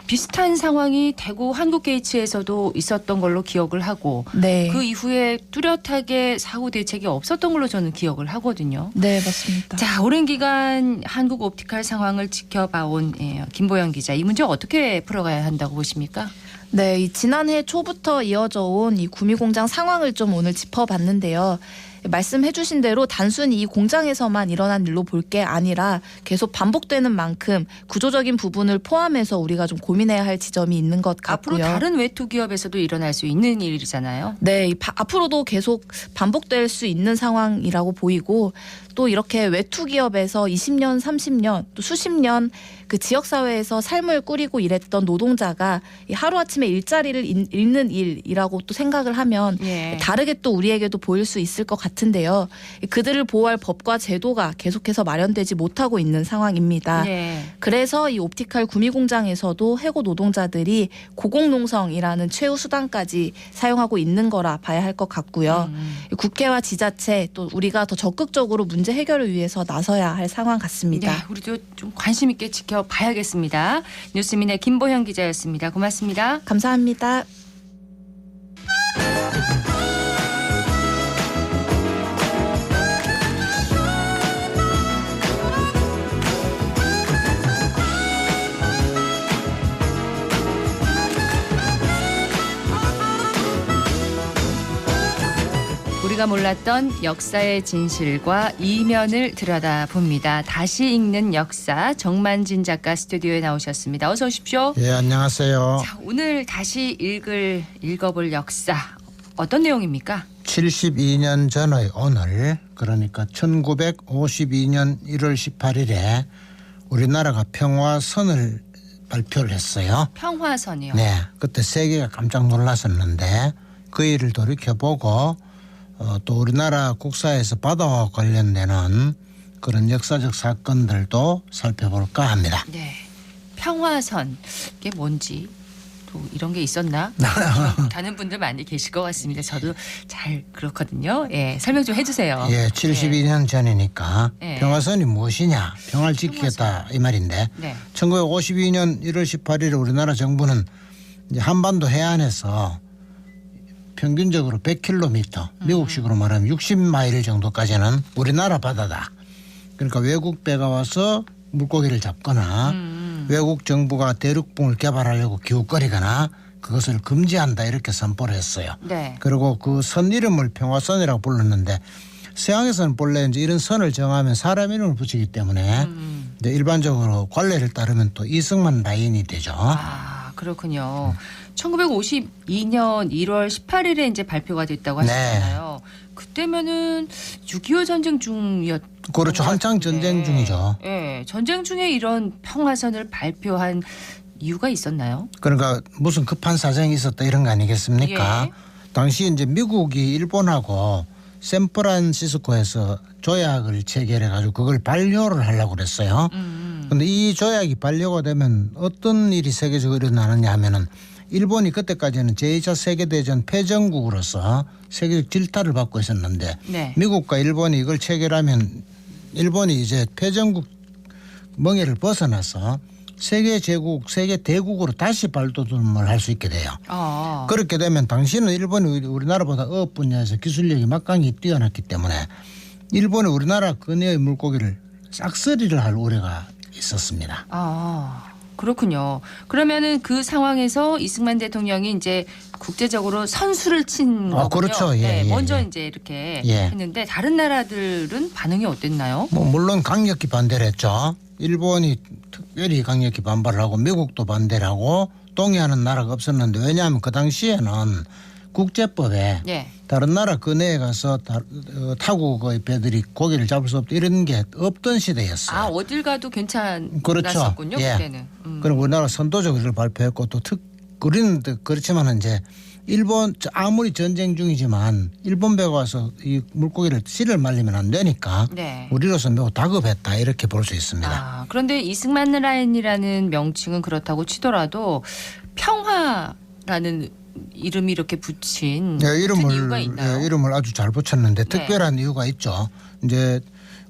Speaker 1: 비슷한 상황이 대구 한국게이츠에서도 있었던 걸로 기억을 하고
Speaker 11: 네.
Speaker 1: 그 이후에 뚜렷하게 사후 대책이 없었던 걸로 저는 기억을 하거든요.
Speaker 11: 네, 맞습니다.
Speaker 1: 자, 오랜 기간 한국 옵티칼 상황을 지켜봐온 김보영 기자, 이 문제 어떻게 풀어가야 한다고 보십니까?
Speaker 11: 네, 이 지난해 초부터 이어져 온 이 구미 공장 상황을 좀 오늘 짚어봤는데요. 말씀해 주신 대로 단순히 이 공장에서만 일어난 일로 볼 게 아니라 계속 반복되는 만큼 구조적인 부분을 포함해서 우리가 좀 고민해야 할 지점이 있는 것 같고요.
Speaker 1: 앞으로 다른 외투 기업에서도 일어날 수 있는 일이잖아요.
Speaker 11: 네, 앞으로도 계속 반복될 수 있는 상황이라고 보이고 또 이렇게 외투 기업에서 20년, 30년 또 수십 년 그 지역사회에서 삶을 꾸리고 일했던 노동자가 하루아침에 일자리를 잃는 일이라고 또 생각을 하면
Speaker 1: 예.
Speaker 11: 다르게 또 우리에게도 보일 수 있을 것 같은데요. 그들을 보호할 법과 제도가 계속해서 마련되지 못하고 있는 상황입니다.
Speaker 1: 예.
Speaker 11: 그래서 이 옵티칼 구미 공장에서도 해고 노동자들이 고공농성이라는 최후 수단까지 사용하고 있는 거라 봐야 할 것 같고요. 국회와 지자체 또 우리가 더 적극적으로 문제 해결을 위해서 나서야 할 상황 같습니다.
Speaker 1: 네, 우리도 좀 관심 있게 지켜봐야겠습니다. 뉴스민의 김보현 기자였습니다. 고맙습니다.
Speaker 11: 감사합니다.
Speaker 1: 우리가 몰랐던 역사의 진실과 이면을 들여다봅니다. 다시 읽는 역사, 정만진 작가 스튜디오에 나오셨습니다. 어서 오십시오.
Speaker 12: 예, 안녕하세요.
Speaker 1: 자, 오늘 다시 읽어볼 역사 어떤 내용입니까?
Speaker 12: 72년 전의 오늘, 그러니까 1952년 1월 18일에 우리나라가 평화선을 발표를 했어요.
Speaker 1: 평화선이요?
Speaker 12: 네, 그때 세계가 깜짝 놀랐었는데 그 일을 돌이켜보고 또 우리나라 국사에서 바다와 관련되는 그런 역사적 사건들도 살펴볼까 합니다.
Speaker 1: 네, 평화선 이게 뭔지 또 이런 게 있었나? 다른 분들 많이 계실 것 같습니다. 저도 잘 그렇거든요. 예, 설명 좀 해주세요.
Speaker 12: 예, 72년 전이니까
Speaker 1: 예.
Speaker 12: 평화선이 무엇이냐? 평화를 지키겠다 이 말인데
Speaker 1: 네.
Speaker 12: 1952년 1월 18일 우리나라 정부는 이제 한반도 해안에서 평균적으로 100km, 미국식으로 말하면 60마일 정도까지는 우리나라 바다다. 그러니까 외국 배가 와서 물고기를 잡거나 외국 정부가 대륙붕을 개발하려고 기웃거리거나 그것을 금지한다 이렇게 선포를 했어요.
Speaker 1: 네.
Speaker 12: 그리고 그 선 이름을 평화선이라고 불렀는데 서양에서는 본래 이제 이런 선을 정하면 사람 이름을 붙이기 때문에 이제 일반적으로 관례를 따르면 또 이승만 라인이 되죠.
Speaker 1: 아, 그렇군요. 1952년 1월 18일에 이제 발표가 됐다고 하셨잖아요. 그때면은 6.25 전쟁 중이었.
Speaker 12: 그렇죠. 한창 전쟁 중이죠.
Speaker 1: 예, 전쟁 중에 이런 평화선을 발표한 이유가 있었나요?
Speaker 12: 그러니까 무슨 급한 사정이 있었다 이런 거 아니겠습니까?
Speaker 1: 예.
Speaker 12: 당시 이제 미국이 일본하고 샌프란시스코에서 조약을 체결해 가지고 그걸 반려를 하려고 그랬어요. 그런데 이 조약이 반려가 되면 어떤 일이 세계적으로 일어나느냐 하면은 일본이 그때까지는 제2차 세계대전 패전국으로서 세계적 질타를 받고 있었는데
Speaker 1: 네.
Speaker 12: 미국과 일본이 이걸 체결하면 일본이 이제 패전국 멍에를 벗어나서 세계 제국, 세계 대국으로 다시 발돋움을 할 수 있게 돼요. 그렇게 되면 당시는 일본이 우리나라보다 어업 분야에서 기술력이 막강히 뛰어났기 때문에 일본이 우리나라 근해의 물고기를 싹쓸이를 할 우려가 있었습니다.
Speaker 1: 그렇군요. 그러면은 그 상황에서 이승만 대통령이 이제 국제적으로 선수를 친 거군요.
Speaker 12: 그렇죠. 예,
Speaker 1: 네,
Speaker 12: 예,
Speaker 1: 먼저
Speaker 12: 예.
Speaker 1: 이제 이렇게
Speaker 12: 예.
Speaker 1: 했는데 다른 나라들은 반응이 어땠나요?
Speaker 12: 물론 강력히 반대를 했죠. 일본이 특별히 강력히 반발을 하고 미국도 반대를 하고 동의하는 나라가 없었는데 왜냐하면 그 당시에는 국제법에
Speaker 1: 예.
Speaker 12: 다른 나라 근해에 가서 타국의 배들이 고기를 잡을 수 없다 이런 게 없던 시대였어요.
Speaker 1: 어딜 가도 괜찮았군요.
Speaker 12: 그렇죠.
Speaker 1: 그때는.
Speaker 12: 그럼 우리나라 선도적으로 이걸 발표했고 또 우리는 그렇지만 이제 일본 아무리 전쟁 중이지만 일본 배가 와서 이 물고기를 씨를 말리면 안 되니까
Speaker 1: 네.
Speaker 12: 우리로서 매우 다급했다 이렇게 볼 수 있습니다.
Speaker 1: 그런데 이승만 라인이라는 명칭은 그렇다고 치더라도 평화라는 이름이 이렇게 붙인 이유가 있나요?
Speaker 12: 이름을 아주 잘 붙였는데
Speaker 1: 네.
Speaker 12: 특별한 이유가 있죠. 이제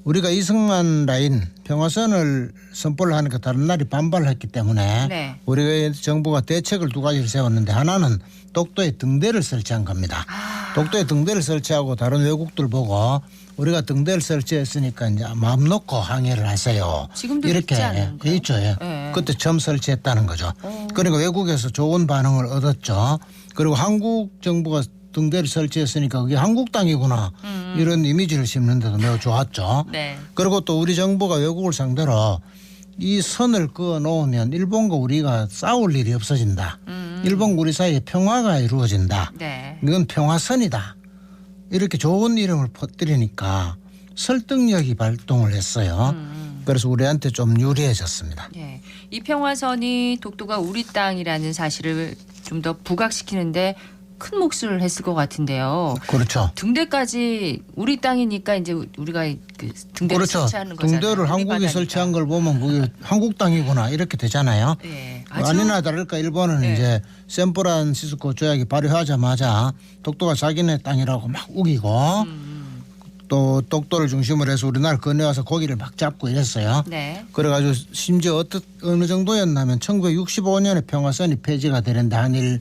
Speaker 12: 우리가 이승만 라인 평화선을 선포를 하니까 다른 나라이 반발을 했기 때문에
Speaker 1: 네.
Speaker 12: 우리가 정부가 대책을 두 가지를 세웠는데 하나는 독도에 등대를 설치한 겁니다. 독도에 등대를 설치하고 다른 외국들 보고 우리가 등대를 설치했으니까 이제 마음 놓고 항해를 하세요.
Speaker 1: 지금도
Speaker 12: 이렇게
Speaker 1: 있지 않은가요?
Speaker 12: 있죠. 예.
Speaker 1: 네.
Speaker 12: 그때 처음 설치했다는 거죠. 그러니까 외국에서 좋은 반응을 얻었죠. 그리고 한국 정부가 등대를 설치했으니까 그게 한국 땅이구나 이런 이미지를 심는데도 매우 좋았죠.
Speaker 1: 네.
Speaker 12: 그리고 또 우리 정부가 외국을 상대로 이 선을 그어 놓으면 일본과 우리가 싸울 일이 없어진다. 일본과 우리 사이에 평화가 이루어진다.
Speaker 1: 네.
Speaker 12: 이건 평화선이다. 이렇게 좋은 이름을 퍼뜨리니까 설득력이 발동을 했어요. 그래서 우리한테 좀 유리해졌습니다.
Speaker 1: 예. 이 평화선이 독도가 우리 땅이라는 사실을 좀 더 부각시키는데 큰 몫을 했을 것 같은데요.
Speaker 12: 그렇죠.
Speaker 1: 등대까지 우리 땅이니까 이제 우리가 그 등대를
Speaker 12: 그렇죠.
Speaker 1: 설치하는 거잖아요.
Speaker 12: 등대를 한국이
Speaker 1: 바다니까.
Speaker 12: 설치한 걸 보면 그게 한국 땅이구나 이렇게 되잖아요.
Speaker 1: 네.
Speaker 12: 아니나 다를까 일본은
Speaker 1: 네.
Speaker 12: 이제 샌프란시스코 조약이 발효하자마자 독도가 자기네 땅이라고 막 우기고 또 독도를 중심으로 해서 우리나라 건너와서 고기를 막 잡고 이랬어요.
Speaker 1: 네.
Speaker 12: 그래가지고 심지어 어느 정도였냐면 1965년에 평화선이 폐지가 되는데 한일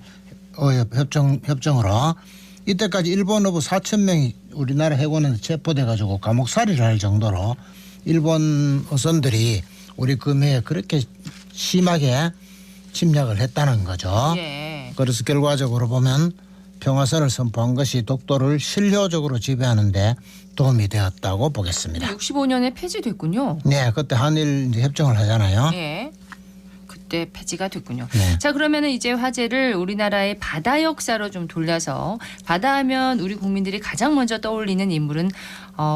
Speaker 12: 협정으로 이때까지 일본 어부 4,000명이 우리나라 해군에 체포돼가지고 감옥살이를 할 정도로 일본 어선들이 우리 금해에 그렇게 심하게 침략을 했다는 거죠.
Speaker 1: 예.
Speaker 12: 그래서 결과적으로 보면 평화선을 선포한 것이 독도를 실효적으로 지배하는데 도움이 되었다고 보겠습니다.
Speaker 1: 65년에 폐지됐군요.
Speaker 12: 네, 그때 한일 이제 협정을 하잖아요.
Speaker 1: 예. 그때 폐지가 됐군요.
Speaker 12: 네.
Speaker 1: 자, 그러면은 이제 화제를 우리나라의 바다 역사로 좀 돌려서 바다하면 우리 국민들이 가장 먼저 떠올리는 인물은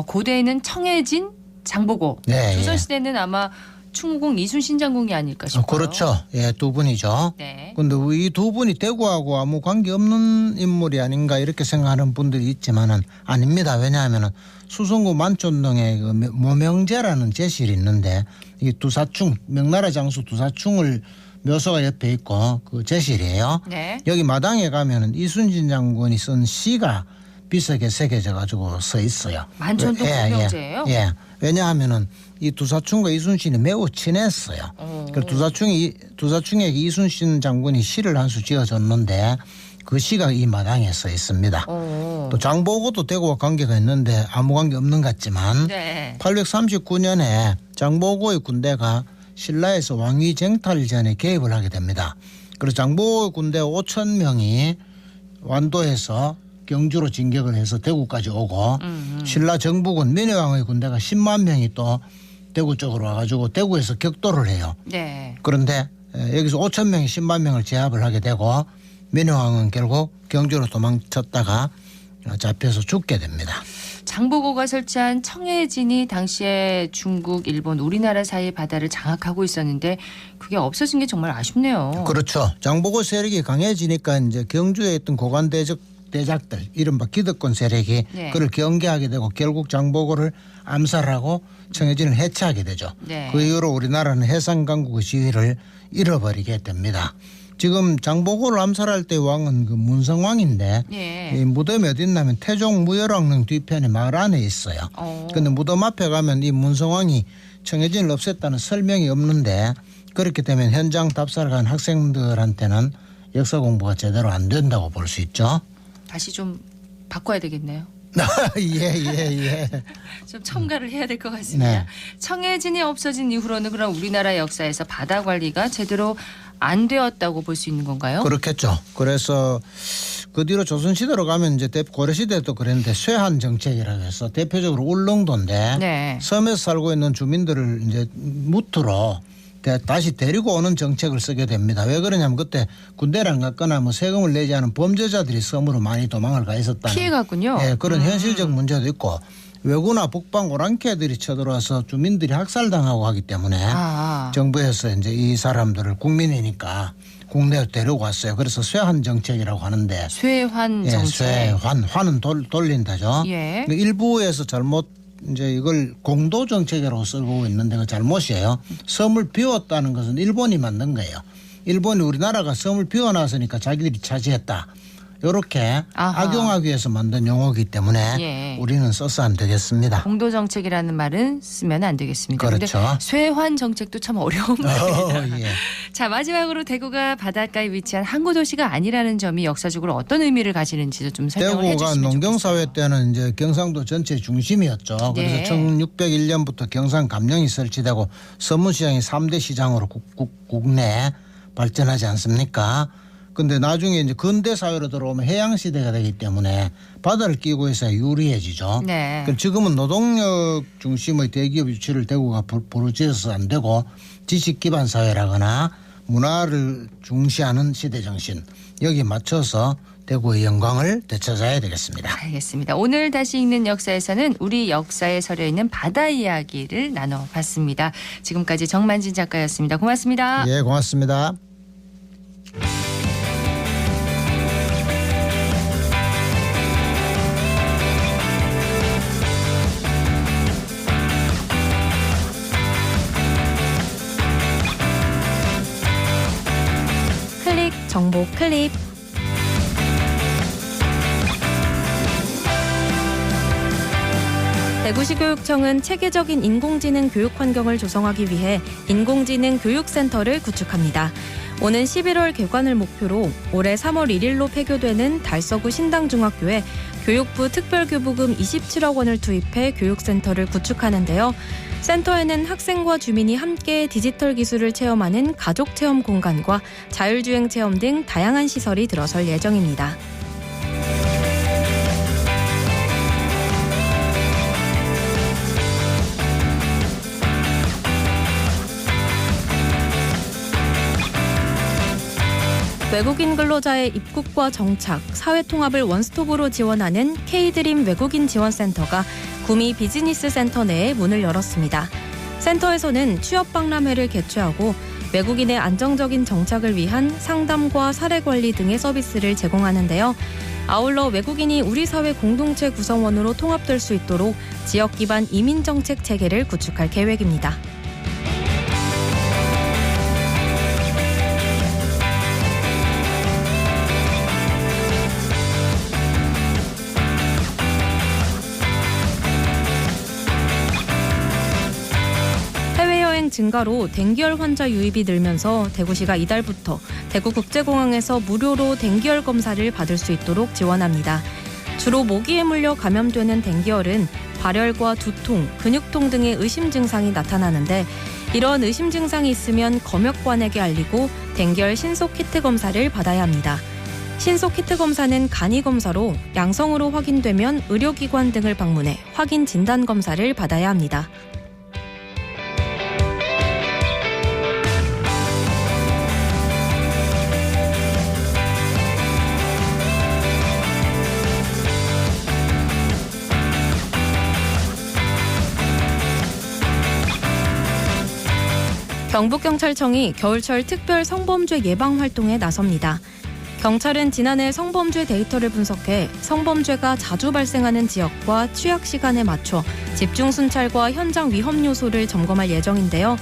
Speaker 1: 고대에는 청해진, 장보고,
Speaker 12: 네,
Speaker 1: 조선시대는 아마 충무공 이순신 장군이 아닐까 싶어요.
Speaker 12: 그렇죠. 예, 두 분이죠.
Speaker 1: 네.
Speaker 12: 그런데 이 두 분이 대구하고 아무 관계없는 인물이 아닌가 이렇게 생각하는 분들이 있지만은 아닙니다. 왜냐하면은 수성구 만촌동에 그 모명제라는 제실이 있는데 이 두사충 명나라 장수 두사충을 묘소가 옆에 있고 그 제실이에요.
Speaker 1: 네.
Speaker 12: 여기 마당에 가면은 이순신 장군이 쓴 시가 비석에 새겨져 가지고 서 있어요.
Speaker 1: 만촌동 모명제예요?
Speaker 12: 예. 왜냐하면은 이 두사충과 이순신이 매우 친했어요. 그래서 두사충에게 이순신 장군이 시를 한 수 지어줬는데 그 시가 이 마당에 서 있습니다. 또 장보고도 대구와 관계가 있는데 아무 관계 없는 것 같지만
Speaker 1: 네.
Speaker 12: 839년에 장보고의 군대가 신라에서 왕위 쟁탈전에 개입을 하게 됩니다. 그래서 장보고 군대 5,000명이 완도에서 경주로 진격을 해서 대구까지 오고 신라 정부군 민해왕의 군대가 10만 명이 또 대구 쪽으로 와가지고 대구에서 격돌을 해요.
Speaker 1: 네.
Speaker 12: 그런데 여기서 5천 명이 10만 명을 제압을 하게 되고 민해왕은 결국 경주로 도망쳤다가 잡혀서 죽게 됩니다.
Speaker 1: 장보고가 설치한 청해진이 당시에 중국, 일본, 우리나라 사이 바다를 장악하고 있었는데 그게 없어진 게 정말 아쉽네요.
Speaker 12: 그렇죠. 장보고 세력이 강해지니까 이제 경주에 있던 고관 대작들 이른바 기득권 세력이
Speaker 1: 네.
Speaker 12: 그를 경계하게 되고 결국 장보고를 암살하고 청해진을 해체하게 되죠.
Speaker 1: 네.
Speaker 12: 그 이후로 우리나라는 해상 강국의 지위를 잃어버리게 됩니다. 지금 장보고를 암살할 때 왕은 그 문성왕인데
Speaker 1: 예.
Speaker 12: 이 무덤이 어디 있냐면 태종 무열왕릉 뒤편에 마을 안에 있어요. 그런데 무덤 앞에 가면 이 문성왕이 청해진을 없앴다는 설명이 없는데 그렇게 되면 현장 답사를 간 학생들한테는 역사 공부가 제대로 안 된다고 볼 수 있죠.
Speaker 1: 다시 좀 바꿔야 되겠네요.
Speaker 12: 예.
Speaker 1: 좀 첨가를 해야 될 것 같습니다.
Speaker 12: 네.
Speaker 1: 청해진이 없어진 이후로는 그럼 우리나라 역사에서 바다 관리가 제대로 안 되었다고 볼 수 있는 건가요?
Speaker 12: 그렇겠죠. 그래서 그 뒤로 조선시대로 가면 이제 고려시대도 그랬는데 쇠한 정책이라고 해서 대표적으로 울릉도인데
Speaker 1: 네.
Speaker 12: 섬에서 살고 있는 주민들을 이제 무트로 다시 데리고 오는 정책을 쓰게 됩니다. 왜 그러냐면 그때 군대를 안 갔거나 뭐 세금을 내지 않은 범죄자들이 섬으로 많이 도망을 가 있었다는
Speaker 1: 피해갔군요.
Speaker 12: 예, 그런 현실적 문제도 있고 외구나 북방 오랑캐들이 쳐들어와서 주민들이 학살당하고 하기 때문에 정부에서 이제 이 사람들을 국민이니까 국내에 데리고 왔어요. 그래서 쇠환 정책이라고 하는데
Speaker 1: 쇠환 정책.
Speaker 12: 환은 돌린다죠.
Speaker 1: 예.
Speaker 12: 일부에서 잘못 이제 이걸 공도 정책이라고 쓰고 있는데 그 잘못이에요. 섬을 비웠다는 것은 일본이 만든 거예요. 일본이 우리나라가 섬을 비워놨으니까 자기들이 차지했다. 이렇게 악용하기 위해서 만든 용어이기 때문에
Speaker 1: 예.
Speaker 12: 우리는 써서 안 되겠습니다.
Speaker 1: 공도 정책이라는 말은 쓰면 안 되겠습니다.
Speaker 12: 그렇죠.
Speaker 1: 그런데 쇠환 정책도 참 어려운 말입니다.
Speaker 12: 예.
Speaker 1: 자, 마지막으로 대구가 바닷가에 위치한 항구 도시가 아니라는 점이 역사적으로 어떤 의미를 가지는지도 좀 설명을 해
Speaker 12: 대구가
Speaker 1: 주시면
Speaker 12: 농경사회 때는 이제 경상도 전체 중심이었죠. 그래서
Speaker 1: 네.
Speaker 12: 1601년부터 경상 감령이 설치되고 서문시장이 3대 시장으로 국내 발전하지 않습니까? 근데 나중에 이제 근대 사회로 들어오면 해양 시대가 되기 때문에 바다를 끼고 있어야 유리해지죠.
Speaker 1: 네.
Speaker 12: 그럼 지금은 노동력 중심의 대기업 유치를 대구가 부르짖어서 안 되고 지식 기반 사회라거나 문화를 중시하는 시대 정신 여기 맞춰서 대구의 영광을 되찾아야 되겠습니다.
Speaker 1: 알겠습니다. 오늘 다시 읽는 역사에서는 우리 역사에 서려 있는 바다 이야기를 나눠봤습니다. 지금까지 정만진 작가였습니다. 고맙습니다.
Speaker 12: 예, 고맙습니다.
Speaker 13: 정보 클립. 대구시교육청은 체계적인 인공지능 교육 환경을 조성하기 위해 인공지능 교육센터를 구축합니다. 오는 11월 개관을 목표로 올해 3월 1일로 폐교되는 달서구 신당중학교에 교육부 특별교부금 27억 원을 투입해 교육센터를 구축하는데요. 센터에는 학생과 주민이 함께 디지털 기술을 체험하는 가족체험 공간과 자율주행 체험 등 다양한 시설이 들어설 예정입니다. 외국인 근로자의 입국과 정착, 사회통합을 원스톱으로 지원하는 K드림 외국인 지원센터가 구미 비즈니스 센터 내에 문을 열었습니다. 센터에서는 취업박람회를 개최하고 외국인의 안정적인 정착을 위한 상담과 사례관리 등의 서비스를 제공하는데요. 아울러 외국인이 우리 사회 공동체 구성원으로 통합될 수 있도록 지역 기반 이민정책 체계를 구축할 계획입니다. 증가로 댕기열 환자 유입이 늘면서 대구시가 이달부터 대구국제공항에서 무료로 댕기열 검사를 받을 수 있도록 지원합니다. 주로 모기에 물려 감염되는 댕기열은 발열과 두통, 근육통 등의 의심 증상이 나타나는데 이런 의심 증상이 있으면 검역관에게 알리고 댕기열 신속 키트 검사를 받아야 합니다. 신속 키트 검사는 간이 검사로 양성으로 확인되면 의료기관 등을 방문해 확인 진단 검사를 받아야 합니다. 경북경찰청이 겨울철 특별 성범죄 예방 활동에 나섭니다. 경찰은 지난해 성범죄 데이터를 분석해 성범죄가 자주 발생하는 지역과 취약 시간에 맞춰 집중 순찰과 현장 위험 요소를 점검할 예정인데요.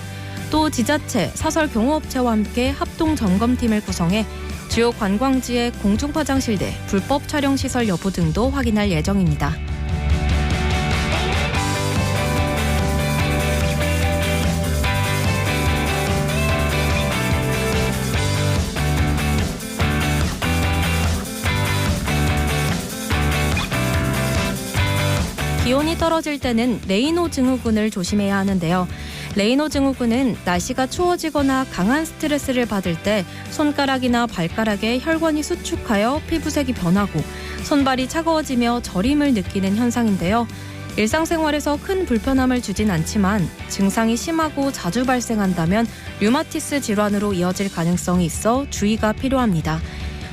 Speaker 13: 또 지자체, 사설 경호업체와 함께 합동 점검팀을 구성해 주요 관광지의 공중 화장실 내 불법 촬영 시설 여부 등도 확인할 예정입니다. 기온이 떨어질 때는 레이노 증후군을 조심해야 하는데요. 레이노 증후군은 날씨가 추워지거나 강한 스트레스를 받을 때 손가락이나 발가락에 혈관이 수축하여 피부색이 변하고 손발이 차가워지며 저림을 느끼는 현상인데요. 일상생활에서 큰 불편함을 주진 않지만 증상이 심하고 자주 발생한다면 류마티스 질환으로 이어질 가능성이 있어 주의가 필요합니다.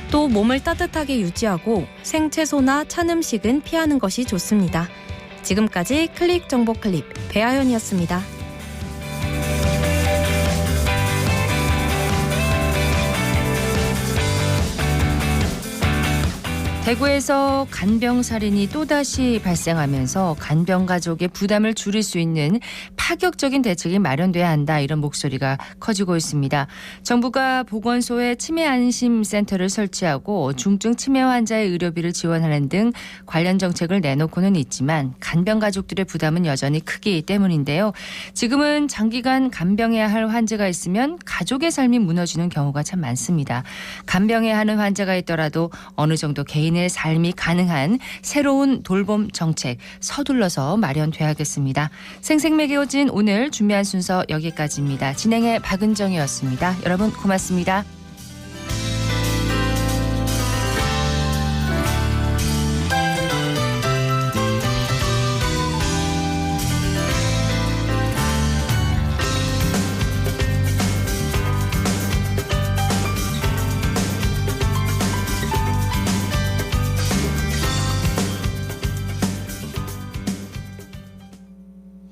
Speaker 13: 또 몸을 따뜻하게 유지하고 생채소나 찬 음식은 피하는 것이 좋습니다. 지금까지 클릭 정보 클립 배아현이었습니다.
Speaker 1: 대구에서 간병살인이 또다시 발생하면서 간병 가족의 부담을 줄일 수 있는 파격적인 대책이 마련돼야 한다, 이런 목소리가 커지고 있습니다. 정부가 보건소에 치매안심센터를 설치하고 중증 치매 환자의 의료비를 지원하는 등 관련 정책을 내놓고는 있지만 간병 가족들의 부담은 여전히 크기 때문인데요. 지금은 장기간 간병해야 할 환자가 있으면 가족의 삶이 무너지는 경우가 참 많습니다. 간병해야 하는 환자가 있더라도 어느 정도 개인의 삶이 가능한 새로운 돌봄 정책 서둘러서 마련돼야겠습니다. 생생매게 오진 오늘 준비한 순서 여기까지입니다. 진행의 박은정이었습니다. 여러분 고맙습니다.